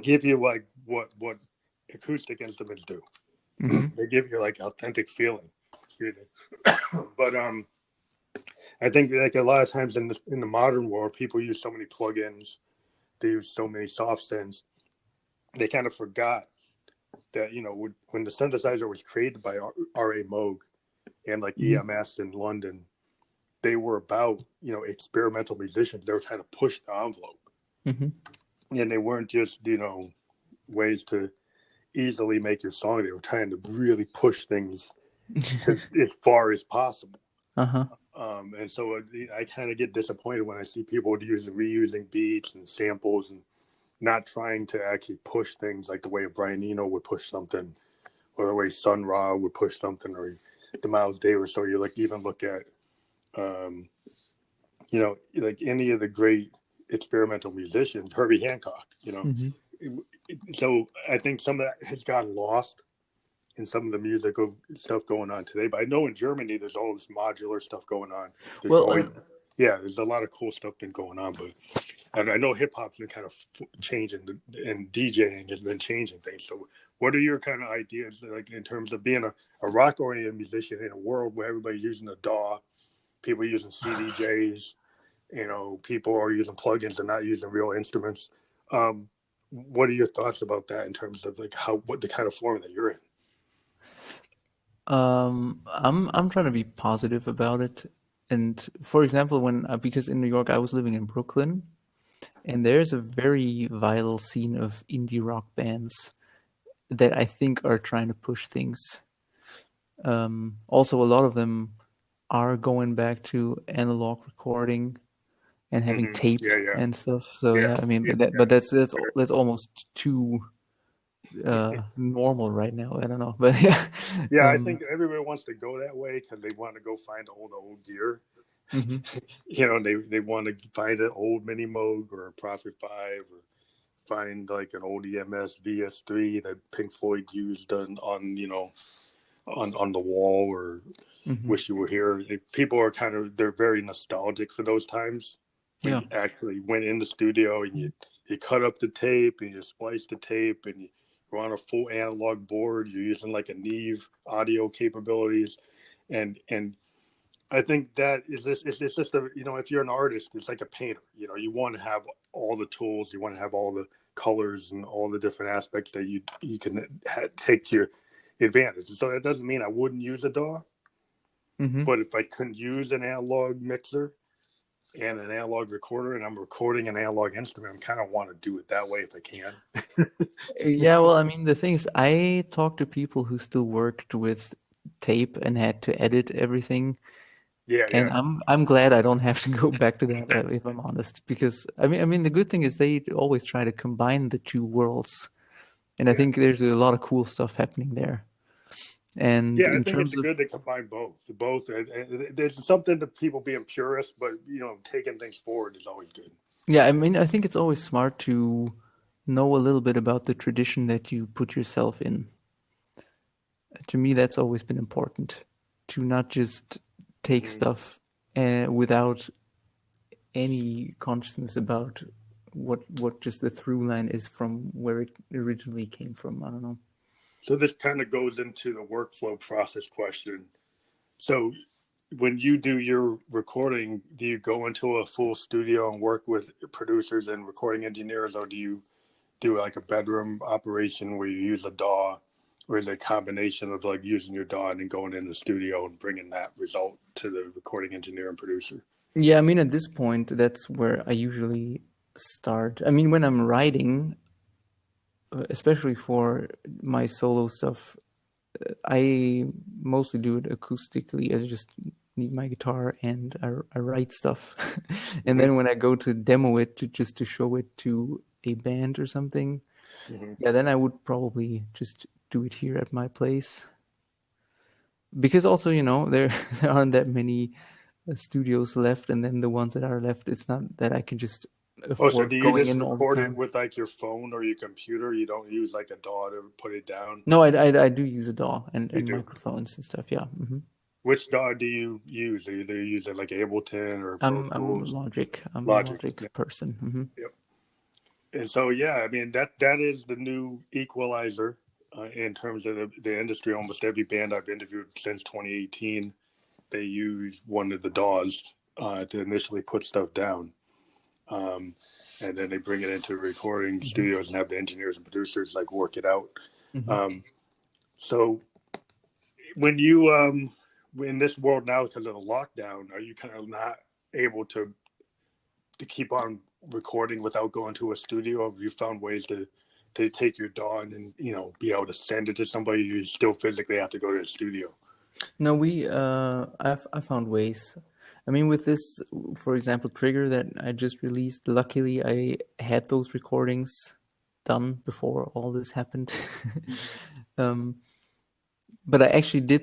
give you like what acoustic instruments do. Hmm. They give you like authentic feeling. Excuse me. But I think like a lot of times in the modern world, people use so many plugins, they use so many soft synths, they kind of forgot that when the synthesizer was created by R.A. Moog and like Hmm. EMS in London, they were about experimental musicians. They were trying to push the envelope, Hmm. and they weren't just ways to easily make your song. They were trying to really push things as far as possible. Uh-huh. And so I kind of get disappointed when I see people reusing beats and samples and not trying to actually push things like the way Brian Eno would push something, or the way Sun Ra would push something, or the Miles Davis. So you like even look at, um, like any of the great experimental musicians, Herbie Hancock. Hmm. So I think some of that has gotten lost in some of the musical stuff going on today. But I know in Germany there's all this modular stuff going on. There's Well, always there's a lot of cool stuff been going on, but and I know hip hop's been kind of changing, and DJing has been changing things. So, what are your kind of ideas, like in terms of being a rock oriented musician in a world where everybody's using a DAW, people are using CDJs, people are using plugins and not using real instruments. Um, what are your thoughts about that in terms of like what the kind of form that you're in? I'm trying to be positive about it. And for example, because in New York I was living in Brooklyn, and there's a very vital scene of indie rock bands that I think are trying to push things. Also, a lot of them are going back to analog recording and having tape Yeah, yeah, and stuff. So yeah, yeah, I mean, yeah, but that's almost too yeah. normal right now. I don't know, but yeah. Yeah, I Um, think everybody wants to go that way because they want to go find all the old gear. mhm. They want to find an old Mini Moog or a Prophet 5 or find like an old EMS VS3 that Pink Floyd used on the wall, or Mhm. Wish You Were Here. People are they're very nostalgic for those times when Yeah. you actually went in the studio and you cut up the tape and you splice the tape and you're on a full analog board. You're using like a Neve audio capabilities, and I think that it's just if you're an artist, it's like a painter. You want to have all the tools, you want to have all the colors and all the different aspects that you can take to your advantage. So that doesn't mean I wouldn't use a DAW, Mhm. but if I couldn't use an analog mixer and an analog recorder and I'm recording an analog instrument, I kind of want to do it that way if I can. Yeah, well, I mean, the thing is, I talked to people who still worked with tape and had to edit everything, Yeah, and yeah, I'm glad I don't have to go back to that, if I'm honest, because I mean, the good thing is they always try to combine the two worlds, and I yeah. think there's a lot of cool stuff happening there. And Yeah, I in think it's terms of good to combine both. There's something to people being purists, but taking things forward is always good. Yeah, I mean, I think it's always smart to know a little bit about the tradition that you put yourself in. To me, that's always been important to not just take Hmm. stuff. without any consciousness about what just the through line is from where it originally came from. I don't know. So this kind of goes into the workflow process question. So when you do your recording, do you go into a full studio and work with producers and recording engineers, or do you do like a bedroom operation where you use a DAW, or is it a combination of like using your DAW and then going in the studio and bringing that result to the recording engineer and producer? Yeah, I mean, at this point, that's where I usually start. I mean, when I'm writing, especially for my solo stuff, I mostly do it acoustically. I just need my guitar and I write stuff. And then when I go to demo it to show it to a band or something, yeah, then I would probably just do it here at my place. Because also, there there aren't that many studios left, and then the ones that are left, it's not that I can just Oh, so afford do you going just in all the record it time. with like your phone or your computer? You don't use like a DAW to put it down? No, I do use a DAW You and do. microphones and stuff. Yeah. Which DAW do you use? Are you either using like Ableton or Pro I'm Tools? Logic. I'm a Logic. Logic Yeah. person. Yep. And so, yeah, I mean that is the new equalizer in terms of the industry. Almost every band I've interviewed since 2018, they use one of the DAWs to initially put stuff down, and then they bring it into recording studios and have the engineers and producers like work it out. So when you in this world now because of the lockdown, are you kind of not able to keep on recording without going to a studio? Have you found ways to take your DAW and be able to send it to somebody? You still physically have to go to the studio. No, I found ways. I mean, with this, for example, Trigger that I just released, luckily I had those recordings done before all this happened. But I actually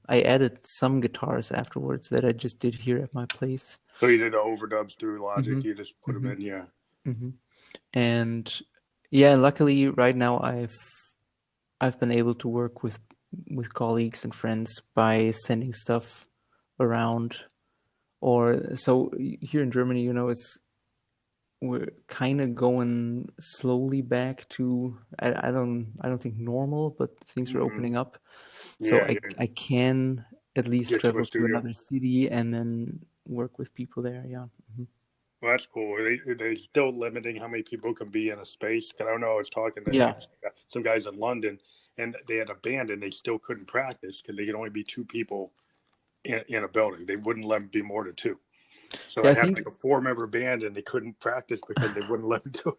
I added some guitars afterwards that I just did here at my place. So you did the overdubs through Logic. You just put them in, yeah. And yeah, luckily right now I've been able to work with colleagues and friends by sending stuff around. Or so here in Germany, we're kind of going slowly back to I don't think normal, but things are opening up. So Yeah, I can at least get to a travel to studio. another city and then work with people there. Yeah. Well, that's cool. They still limiting how many people can be in a space. Cause I don't know. I was talking to Yeah. some guys in London, and they had a band, and they still couldn't practice because they could only be two people in a building. They wouldn't let them be more than two. So Yeah, they had like a 4-member band, and they couldn't practice because they wouldn't let them do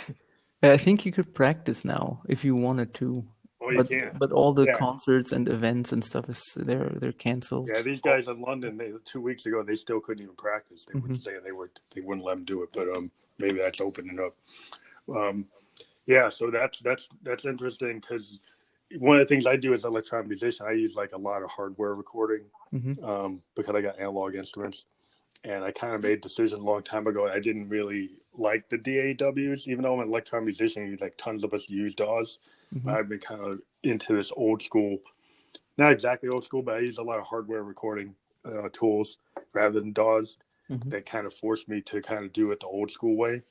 it. I think you could practice now if you wanted to. Oh, you can. But all the Yeah. concerts and events and stuff they're canceled. Yeah, these guys in London, 2 weeks ago, they still couldn't even practice. They were saying they wouldn't let them do it, but maybe that's opening up. Yeah, so that's interesting because one of the things I do as an electronic musician, I use like a lot of hardware recording because I got analog instruments, and I kind of made a decision a long time ago. I didn't really like the DAWs, even though I'm an electronic musician. Like tons of us use DAWs. I've been kind of into this old school. Not exactly old school, but I use a lot of hardware recording tools rather than DAWs that kind of forced me to kind of do it the old school way.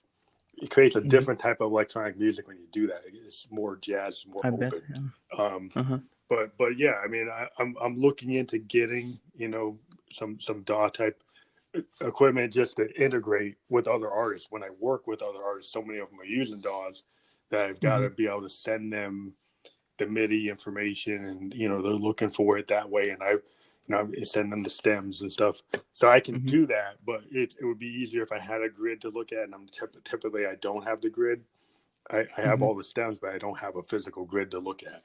It creates a different type of electronic music when you do that. It's more jazz, more I open. bet. Yeah. But yeah, I mean, I'm looking into getting some DAW type equipment just to integrate with other artists. When I work with other artists, so many of them are using DAWs that I've got to be able to send them the MIDI information, and they're looking for it that way, and I send them the stems and stuff, so I can do that. But it would be easier if I had a grid to look at, and typically I don't have the grid. I have all the stems, but I don't have a physical grid to look at.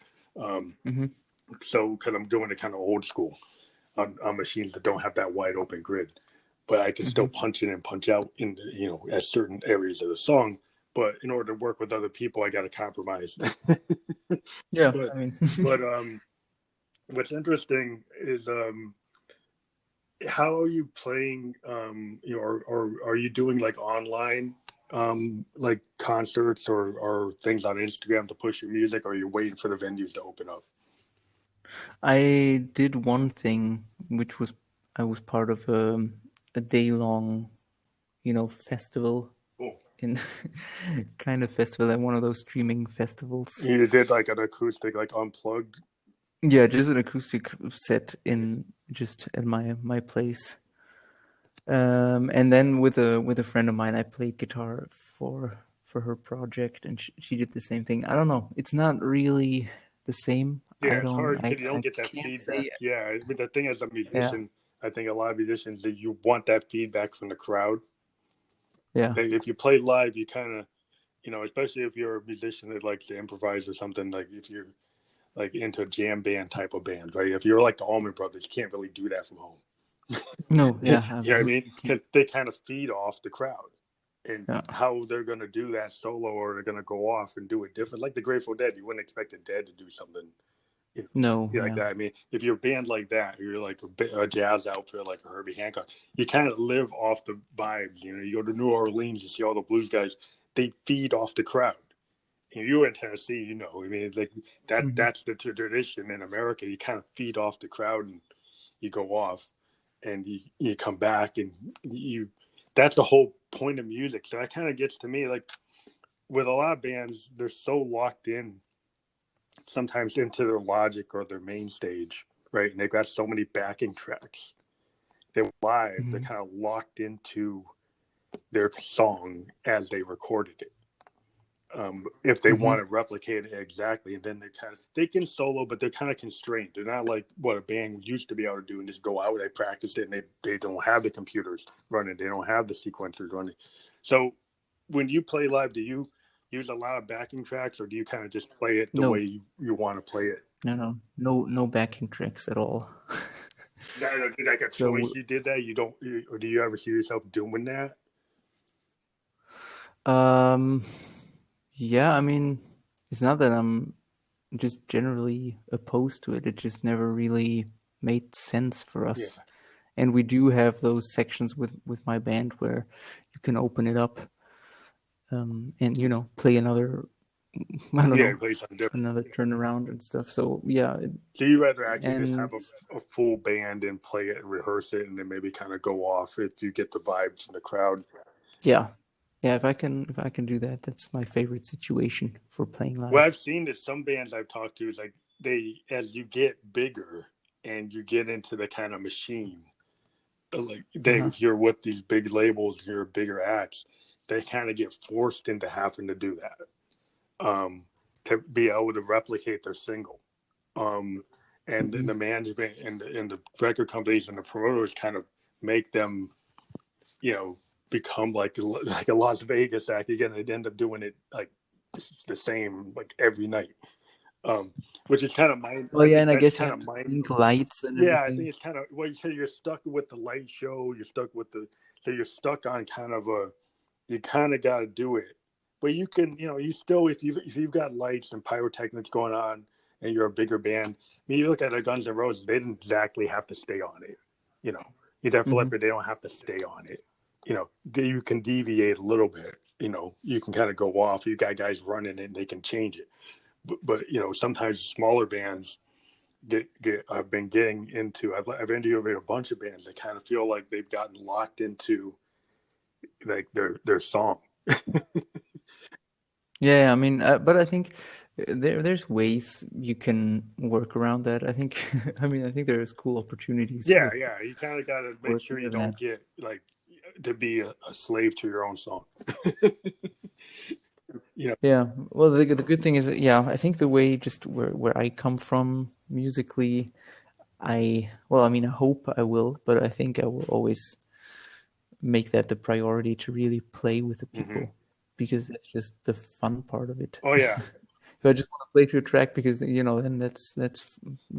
So because I'm doing it kind of old school on machines that don't have that wide open grid, but I can still punch in and punch out in at certain areas of the song. But in order to work with other people, I got to compromise. Yeah, but I mean, but what's interesting is how are you playing? Or are you doing like online like concerts or things on Instagram to push your music, or are you waiting for the venues to open up? I did one thing, which was I was part of a day-long, festival Cool. in kind of festival at one of those streaming festivals. You did like an acoustic, like unplugged. Yeah, just an acoustic set in just at my place. And then with a friend of mine, I played guitar for her project, and she did the same thing. I don't know. It's not really the same. Yeah, I it's don't. hard I because you don't I get that can't feedback. say. Yeah, but the thing as a Yeah, musician, I think a lot of musicians that you want that feedback from the crowd. yeah. If you play live, you kind of, especially if you're a musician that likes to improvise or something, like if you're like into a jam band type of band, right? If you're like the Allman Brothers, you can't really do that from home. No, You yeah, know what I mean? absolutely can't. 'Cause they kind of feed off the crowd, and Yeah. how they're going to do that solo, or they're going to go off and do it different. Like the Grateful Dead, you wouldn't expect the Dead to do something, No, like yeah. that. I mean, if you're a band like that, you're like a jazz outfit like a Herbie Hancock, you kind of live off the vibes. You go to New Orleans, you see all the blues guys, they feed off the crowd. And you're in Tennessee, I mean, it's like that. Mhm. That's the tradition in America. You kind of feed off the crowd, and you go off, and you come back, and you. That's the whole point of music. So that kind of gets to me, like with a lot of bands, they're so locked in sometimes into their logic or their main stage, right? And they've got so many backing tracks. They're live. They're Mhm. kind of locked into their song as they recorded it. If they want Mhm. to replicate it exactly, and then they can solo, but they're kind of constrained. They're not like what a band used to be able to do and just go out. They practice it, and they don't have the computers running. They don't have the sequencers running. So when you play live, do you use a lot of backing tracks, or do you kind of just play it the way No, you want to play it? no backing tracks at all. That like a choice So, you did that? You don't, or do you ever see yourself doing that? um, yeah, I mean, it's not that I'm just generally opposed to it. It just never really made sense for Yeah, us. And we do have those sections with my band where you can open it up, and play another, I don't yeah, know, play something different. another turnaround and stuff. So yeah, So you rather actually just and have a full band and play it and rehearse it, and then maybe kind of go off if you get the vibes from the crowd. yeah, yeah. If I can do that, that's my favorite situation for playing What live. I've seen is some bands I've talked to is like as you get bigger and you get into the kind of machine, like Uh-huh. if you're with these big labels, you're bigger acts, they kind of get forced into having to do that, to be able to replicate their single. Um, and Mhm. the management and the record companies and the promoters kind of make them, you know, become like a Las Vegas act again. They end up doing it like the same like every night, um, which is kind of mind. Well, I yeah, think and I that's guess you kind have of to mind. sync lights and Yeah, I think everything. it's kind of well. You're stuck with the light show. You're stuck with so you're stuck on kind of a. You kind of got to do it, but you can, you still if you've got lights and pyrotechnics going on, and you're a bigger band. I mean, you look at the Guns N' Roses; they didn't exactly have to stay on it. You know, you Def Hmm. Leppard, they don't have to stay on it. You can deviate a little bit. You can kind of go off. You got guys running it, and they can change it. But sometimes smaller bands get I've been getting into. I've interviewed a bunch of bands that kind of feel like they've gotten locked into like their song. Yeah, I mean, but I think there's ways you can work around that. I think, I mean, I think there's cool opportunities Yeah, with yeah. You kind of got to make sure working you with don't that. get like to be a slave to your own song. you know. Yeah. Well, the good thing is, that, yeah, I think the way just where I come from musically, well, I mean, I hope I will, but I think I will always make that the priority to really play with the Hmm. people because that's just the fun part of it. Oh yeah, If I just want to play to a track because then that's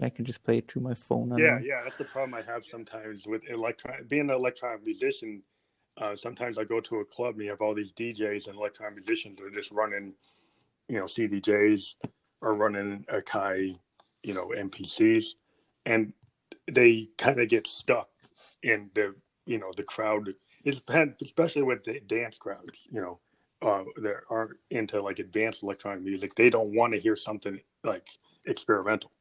I can just play it through my phone. I don't yeah, know. yeah. That's the problem I have sometimes with being an electronic musician. Sometimes I go to a club and you have all these DJs and electronic musicians that are just running, CDJs or running Akai, MPCs, and they kind of get stuck in the crowd. It's especially with the dance crowds, that aren't into like advanced electronic music. They don't want to hear something like experimental.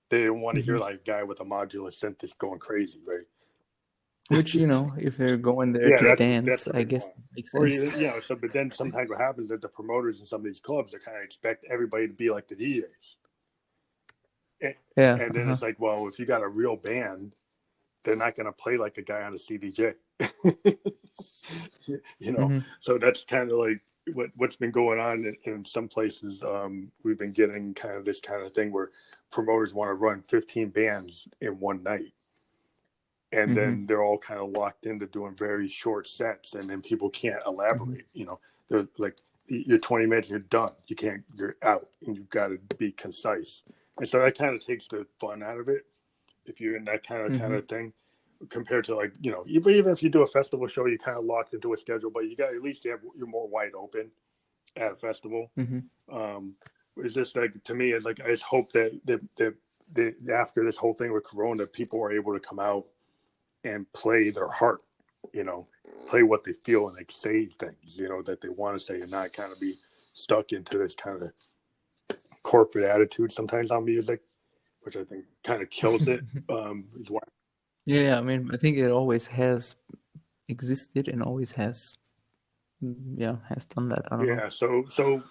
They don't want to hear Hmm. like a guy with a modular synth that's going crazy, right? Which, if they're going there Yeah, to that's dance, what I they guess want. it makes Or sense. you know, so but then sometimes what happens is the promoters in some of these clubs, they kind of expect everybody to be like the DJs. And, Yeah. and then Uh-huh. it's like, well, if you got a real band, they're not going to play like a guy on a CDJ. You know, Hmm. so that's kind of like what's been going on in some places. We've been getting kind of this kind of thing where promoters want to run 15 bands in one night, and Hmm. then they're all kind of locked into doing very short sets, and then people can't Hmm. elaborate. You know, they're like, you're 20 minutes, you're done, you're out, and you've got to be concise. And so that kind of takes the fun out of it if you're in that kind Hmm. of thing, compared to, like, you know, even if you do a festival show, you're kind of locked into a schedule, but you got, at least you're more wide open at a festival. Hmm. um it's just like, to me, it's like, I just hope that after this whole thing with Corona, people are able to come out and play their heart, you know, play what they feel, and like say things, you know, that they want to say, and not kind of be stuck into this kind of corporate attitude sometimes on music, which I think kind of kills it. Is why. Yeah, I mean, I think it always has existed and always has, yeah, has done that. I don't know. Yeah. So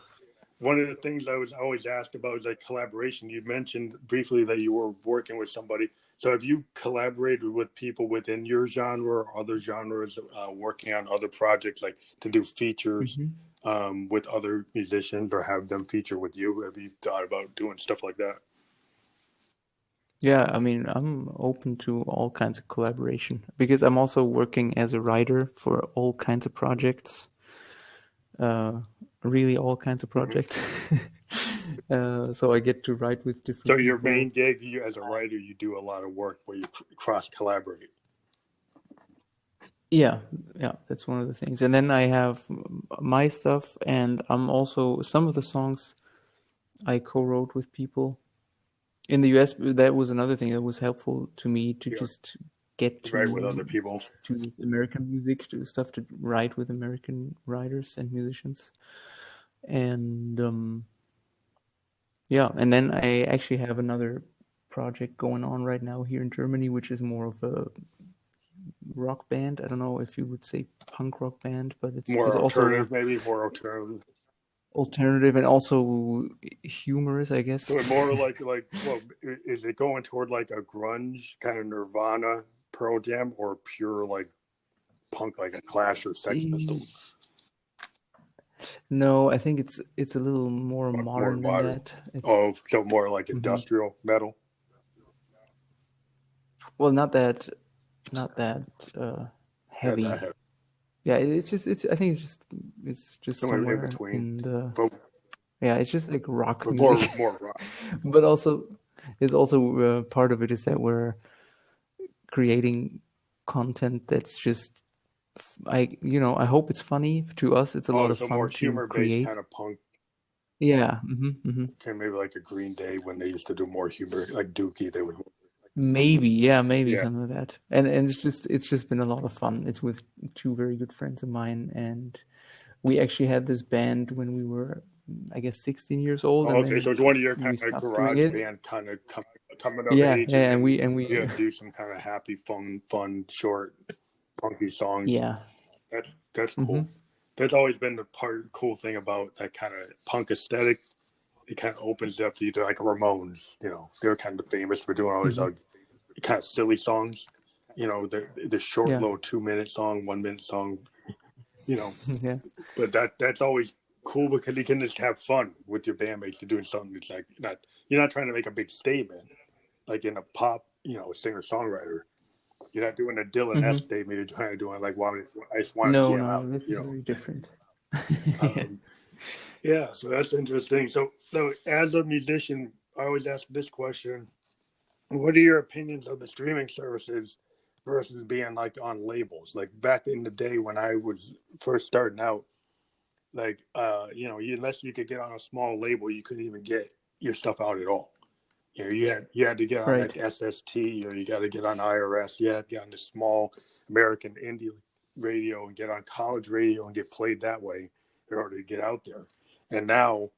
one of the things I was always asked about is like collaboration. You mentioned briefly that you were working with somebody. So have you collaborated with people within your genre or other genres, working on other projects, like to do features Hmm. with other musicians, or have them feature with you? Have you thought about doing stuff like that? Yeah, I mean, I'm open to all kinds of collaboration because I'm also working as a writer for all kinds of projects. Uh, really, all kinds of Hmm. projects. So I get to write with So different your people. main gig, you, as a writer, you do a lot of work where you cross collaborate. Yeah, yeah, that's one of the things. And then I have my stuff, and I'm also some of the songs I co-wrote with people. In the US, that was another thing that was helpful to me to You know, just get you write with other to people. American music, to stuff to write with American writers and musicians. And yeah, and then I actually have another project going on right now here in Germany, which is more of a rock band. I don't know if you would say punk rock band, but it's More also alternative, maybe more alternative. alternative and also humorous, I guess. So more like, well, is it going toward like a grunge kind of Nirvana, Pearl Jam, or pure like punk, like a Clash or Sex Eh, Pistols, No, I think it's a little more or more modern than modern? that. It's Oh, so more like mhm. industrial metal. Well, not that Not that heavy. heavy. Yeah, it's I think it's just Somewhere in somewhere between, in the but, yeah, it's just like rock but music. more rock. But also it's also part of it is that we're creating content that's just I hope it's funny to us. It's a lot Oh, of so more fun to humor based create. kind of punk. Yeah. Hmm. Kind of maybe like a Green Day when they used to do more humor, like Dookie. They would. Maybe, yeah, maybe Yeah. some of that. And it's just been a lot of fun. It's with two very good friends of mine, and we actually had this band when we were, I guess, 16 years old, Oh, and okay. So then it's one of your kind we of stopped doing garage it. band kind of coming of Yeah, age, yeah, and and we you do some kind of happy, fun, short, punky songs. yeah. That's Hmm. cool. That's always been the cool thing about that kind of punk aesthetic. It kind of opens up to you to like Ramones. You know, they're kind of famous for doing all these Hmm. kind of silly songs. You know, the short Yeah. little 2 minute song, 1 minute song. You know, Yeah. but that's always cool because you can just have fun with your bandmates. You're doing something that's like, not, you're not trying to make a big statement like in a pop, you know, singer songwriter. You're not doing a Dylan S Hmm. statement. You're trying to do it like, well, I just want to No, jam no, out. this You is know. very different. Um, yeah, so that's interesting. So as a musician, I always ask this question: what are your opinions of the streaming services versus being like on labels? Like back in the day when I was first starting out, like, you know, unless you could get on a small label, you couldn't even get your stuff out at all. You know, you had to get on Right. like SST, or you got to get on IRS. You had to get on the small American indie radio and get on college radio and get played that way in order to get out there. And now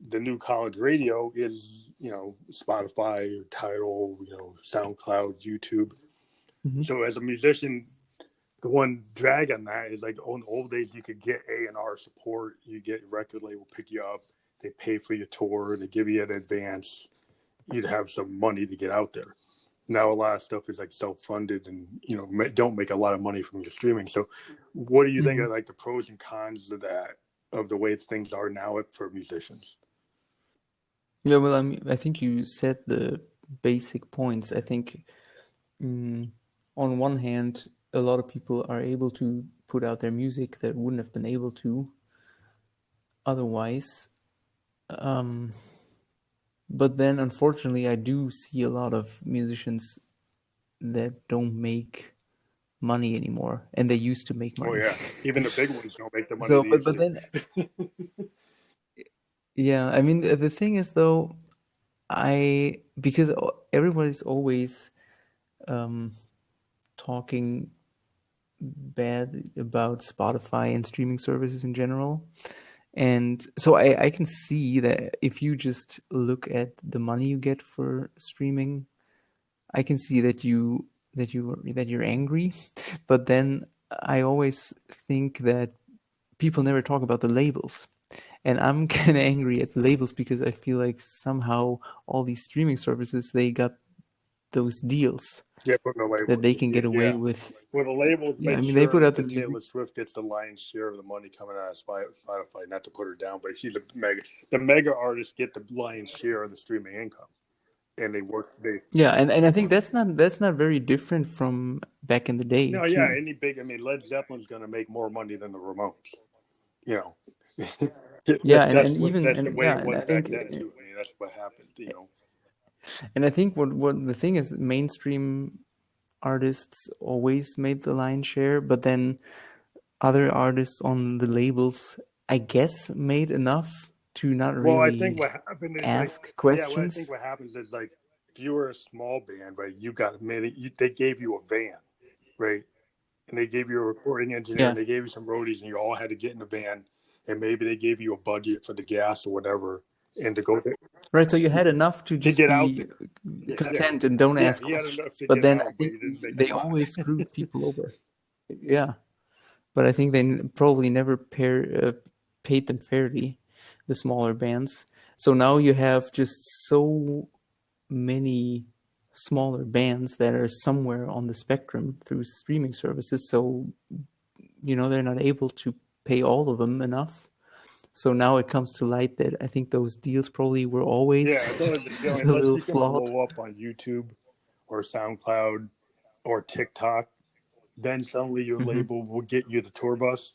the new college radio is, you know, Spotify, Tidal, you know, SoundCloud, YouTube. Hmm. So as a musician, the one drag on that is like on old days you could get A&R support, you get record label pick you up, they pay for your tour, they give you an advance, you'd have some money to get out there. Now a lot of stuff is like self-funded and don't make a lot of money from your streaming. So what do you think are like the pros and cons of that, of the way things are now for musicians? Yeah, well, I think you said the basic points. I think on one hand, a lot of people are able to put out their music that wouldn't have been able to otherwise. But then, unfortunately, I do see a lot of musicians that don't make money anymore, and they used to make Oh money. yeah, even the big ones don't make the money So, they used but to. then, yeah, I mean, the thing is though, because everybody's always talking bad about Spotify and streaming services in general. And so I can see that if you just look at the money you get for streaming, I can see that you're angry. But then I always think that people never talk about the labels. And I'm kind of angry at the labels because I feel like somehow all these streaming services, they got those deals Yeah, putting the that label. they can get away Yeah. with. Well, the labels Yeah, I make mean, they sure put out that the the music. Taylor Swift gets the lion's share of the money coming out of Spotify. Not to put her down, but she's the mega artists get the lion's share of the streaming income, and they work. Yeah, and I think that's not very different from back in the day No, yeah, too. any big. I mean, Led Zeppelin's going to make more money than the Ramones. You know, Yeah, that's the way it and was I back think then too. I mean, that's what happened. what the thing is, mainstream artists always made the lion's share, but then other artists on the labels, I guess, made enough to not Well, I think really what happened is like, ask yeah, what I think questions. what happens is like, if you were a small band, right, you got a minute, they gave you a van, right, and they gave you a recording engineer Yeah, and they gave you some roadies, and you all had to get in the van, and maybe they gave you a budget for the gas or whatever, and to go right. So you had enough to to just get out be there. Yeah, yeah, content and don't yeah. ask You had enough questions. to But get then I out, but think you didn't make a they lot. always screwed people over. Yeah. But I think they probably never paid them fairly, the smaller bands. So now you have just so many smaller bands that are somewhere on the spectrum through streaming services. So, they're not able to pay all of them enough. So now it comes to light that I think those deals probably were always Yeah, as long as a unless little you can flawed. blow up on YouTube or SoundCloud or TikTok, then suddenly your Hmm. label will get you the tour bus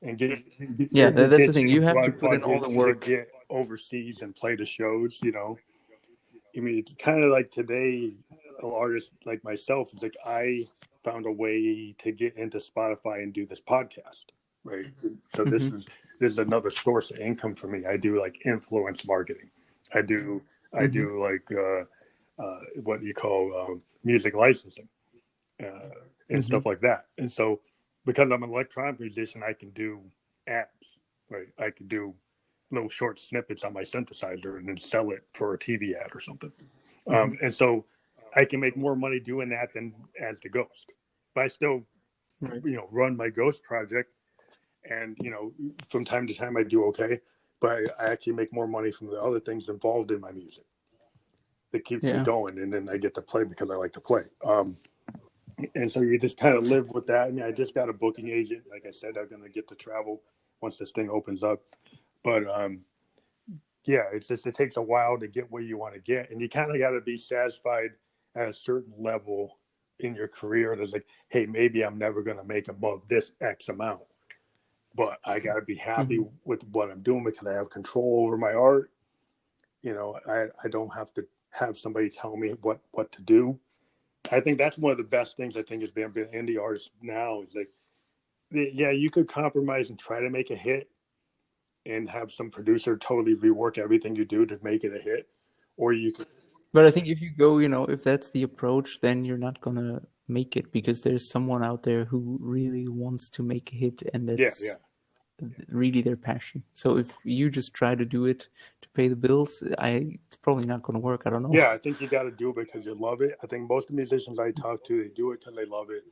and Yeah, that's the get thing. you You have to put in all the budget to work. get overseas and play the shows. I mean, it's kind of like today, an artist like myself, it's like I found a way to get into Spotify and do this podcast, right? So Hmm. this is another source of income for me. I do like influence marketing. I do I Hmm. do like what you call music licensing and Hmm. stuff like that. And so because I'm an electronic musician, I can do apps, right? I can do little short snippets on my synthesizer and then sell it for a TV ad or something. Hmm. And so I can make more money doing that than as the ghost. But I still, Right. run my ghost project, and from time to time I do okay. But I actually make more money from the other things involved in my music. That keeps me Yeah. going, and then I get to play because I like to play. And so you just kind of live with that. I mean, I just got a booking agent. Like I said, I'm going to get to travel once this thing opens up. But yeah, it's just it takes a while to get where you want to get, and you kind of got to be satisfied at a certain level in your career. There's like, hey, maybe I'm never going to make above this X amount, but I got to be happy Hmm. with what I'm doing because I have control over my art. I don't have to have somebody tell me what to do. I think that's one of the best things I think is being an indie artist now is like, yeah, you could compromise and try to make a hit and have some producer totally rework everything you do to make it a hit, or you could, But I think if you go, if that's the approach, then you're not gonna make it because there's someone out there who really wants to make a hit and yeah, yeah, that's really their passion. So if you just try to do it to pay the bills, it's probably not gonna work. I don't know. yeah. I think you got to do it because you love it. I think most of the musicians I talk to, they do it because they love it.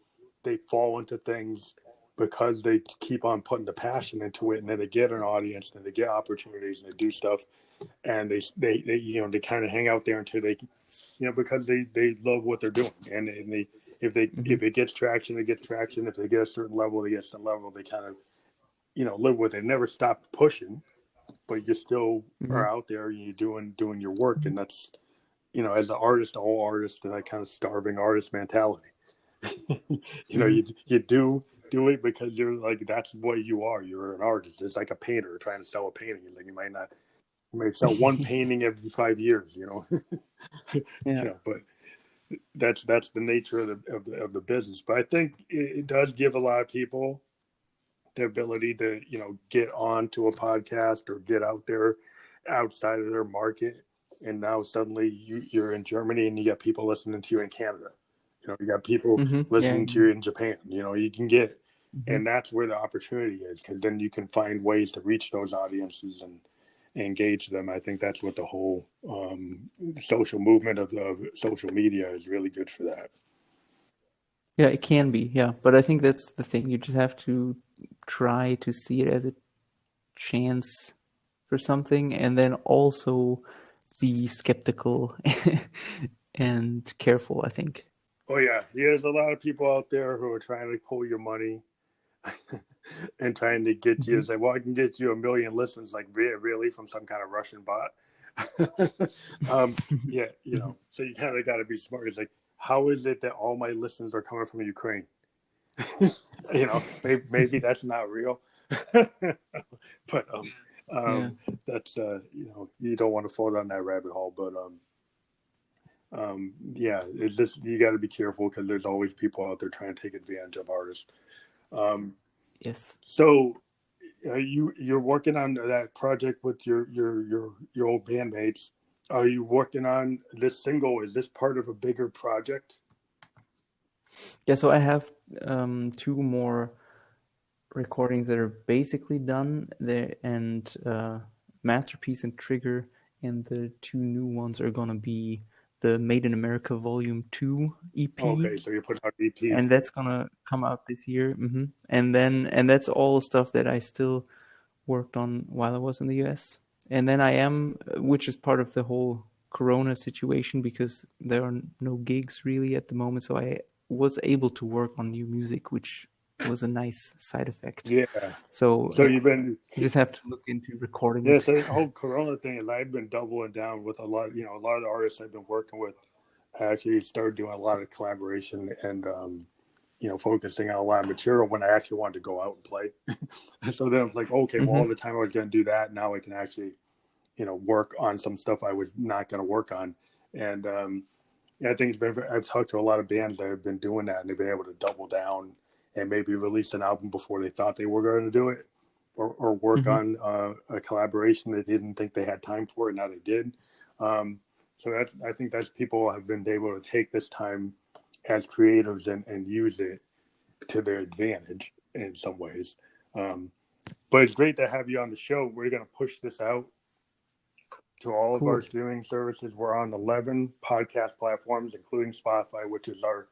they fall into things because they keep on putting the passion into it, and then they get an audience, and they get opportunities, and they do stuff, and they you know, they kind of hang out there until they, you know, because they love what they're doing, and they if it gets traction, it gets traction. If they get a certain level, they get a certain level. They kind of, you know, live with it. Never stop pushing, but you still are out there. You're doing your work, and that's, you know, as an artist, all artists, that kind of starving artist mentality. You know, you do it because you're like, that's what you are. You're an artist. It's like a painter trying to sell a painting. Like, you might sell one painting every 5 years. You know, you know, but that's the nature of the business. But I think it does give a lot of people the ability to, you know, get onto a podcast or get out there outside of their market. And now suddenly you're in Germany and you got people listening to you in Canada. You know, you got people listening to you in Japan. You know, you can get, and that's where the opportunity is, because then you can find ways to reach those audiences and engage them. I think that's what the whole social movement of social media is really good for that. Yeah, it can be. Yeah, but I think that's the thing. You just have to try to see it as a chance for something, and then also be skeptical and careful, I think. Oh yeah, there's a lot of people out there who are trying to pull your money and trying to get you to say, well, I can get you 1 million listens, like really, from some kind of Russian bot. Yeah, you know, so you kind of got to be smart. It's like, how is it that all my listens are coming from Ukraine? You know, maybe that's not real. But that's you know, you don't want to fall down that rabbit hole. But yeah, it's just, you got to be careful, because there's always people out there trying to take advantage of artists. Yes. So you're working on that project with your old bandmates. Are you working on this single? Is this part of a bigger project? Yeah, so I have 2 more recordings that are basically done there, and Masterpiece and Trigger, and the 2 new ones are gonna be the Made in America Volume 2 EP. Okay, so you put out EP, and that's gonna come out this year. And that's all stuff that I still worked on while I was in the US. And then I am, which is part of the whole Corona situation, because there are no gigs really at the moment, so I was able to work on new music, which was a nice side effect. Yeah. So you just have to look into recording. Yeah, so the whole Corona thing is, I've been doubling down with a lot, you know, a lot of the artists I've been working with. I actually started doing a lot of collaboration and, you know, focusing on a lot of material when I actually wanted to go out and play. So then I was like, okay, well, all the time I was going to do that, now I can actually, you know, work on some stuff I was not going to work on. And yeah, I think I've talked to a lot of bands that have been doing that, and they've been able to double down and maybe release an album before they thought they were going to do it. Or work on a collaboration they didn't think they had time for, and now they did. So I think that's, people have been able to take this time as creatives and use it to their advantage in some ways. But it's great to have you on the show. We're going to push this out to all of our streaming services. We're on 11 podcast platforms, including Spotify, which is our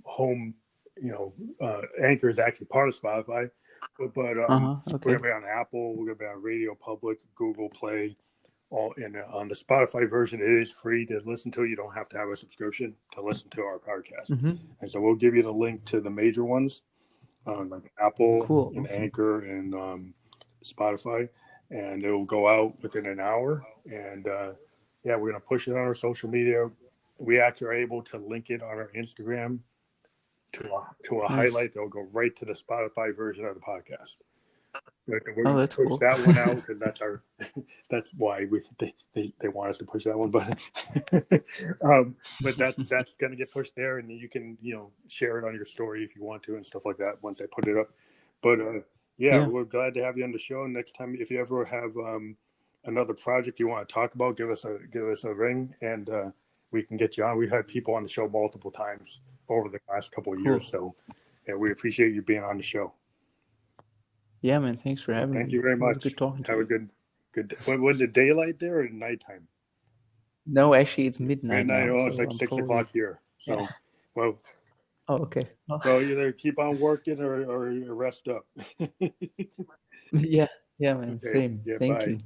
home. You know, Anchor is actually part of Spotify. But we're going to be on Apple, we're going to be on Radio Public, Google Play, all in. On the Spotify version, it is free to listen to. You don't have to have a subscription to listen to our podcast. And so we'll give you the link to the major ones, like Apple and Anchor and Spotify, and it will go out within an hour. And yeah, we're going to push it on our social media. We actually are able to link it on our Instagram to a highlight that will go right to the Spotify version of the podcast. We're going to push that one out, because that's why they want us to push that one. But but that's going to get pushed there, and you can, you know, share it on your story if you want to and stuff like that once they put it up. But yeah, we're glad to have you on the show. Next time, if you ever have another project you want to talk about, give us a ring, and we can get you on. We've had people on the show multiple times over the last couple of years. So yeah, we appreciate you being on the show. Yeah, man. Thanks for having me. Thank you very much. Good talking to you. Have a good. Was it daylight there or nighttime? No, actually, it's midnight. Midnight. Oh, it's like 6 o'clock here. So, well, Oh, okay. Oh, So either keep on working or rest up. yeah, yeah, man. Okay. Same. Yeah. Thank Bye. you.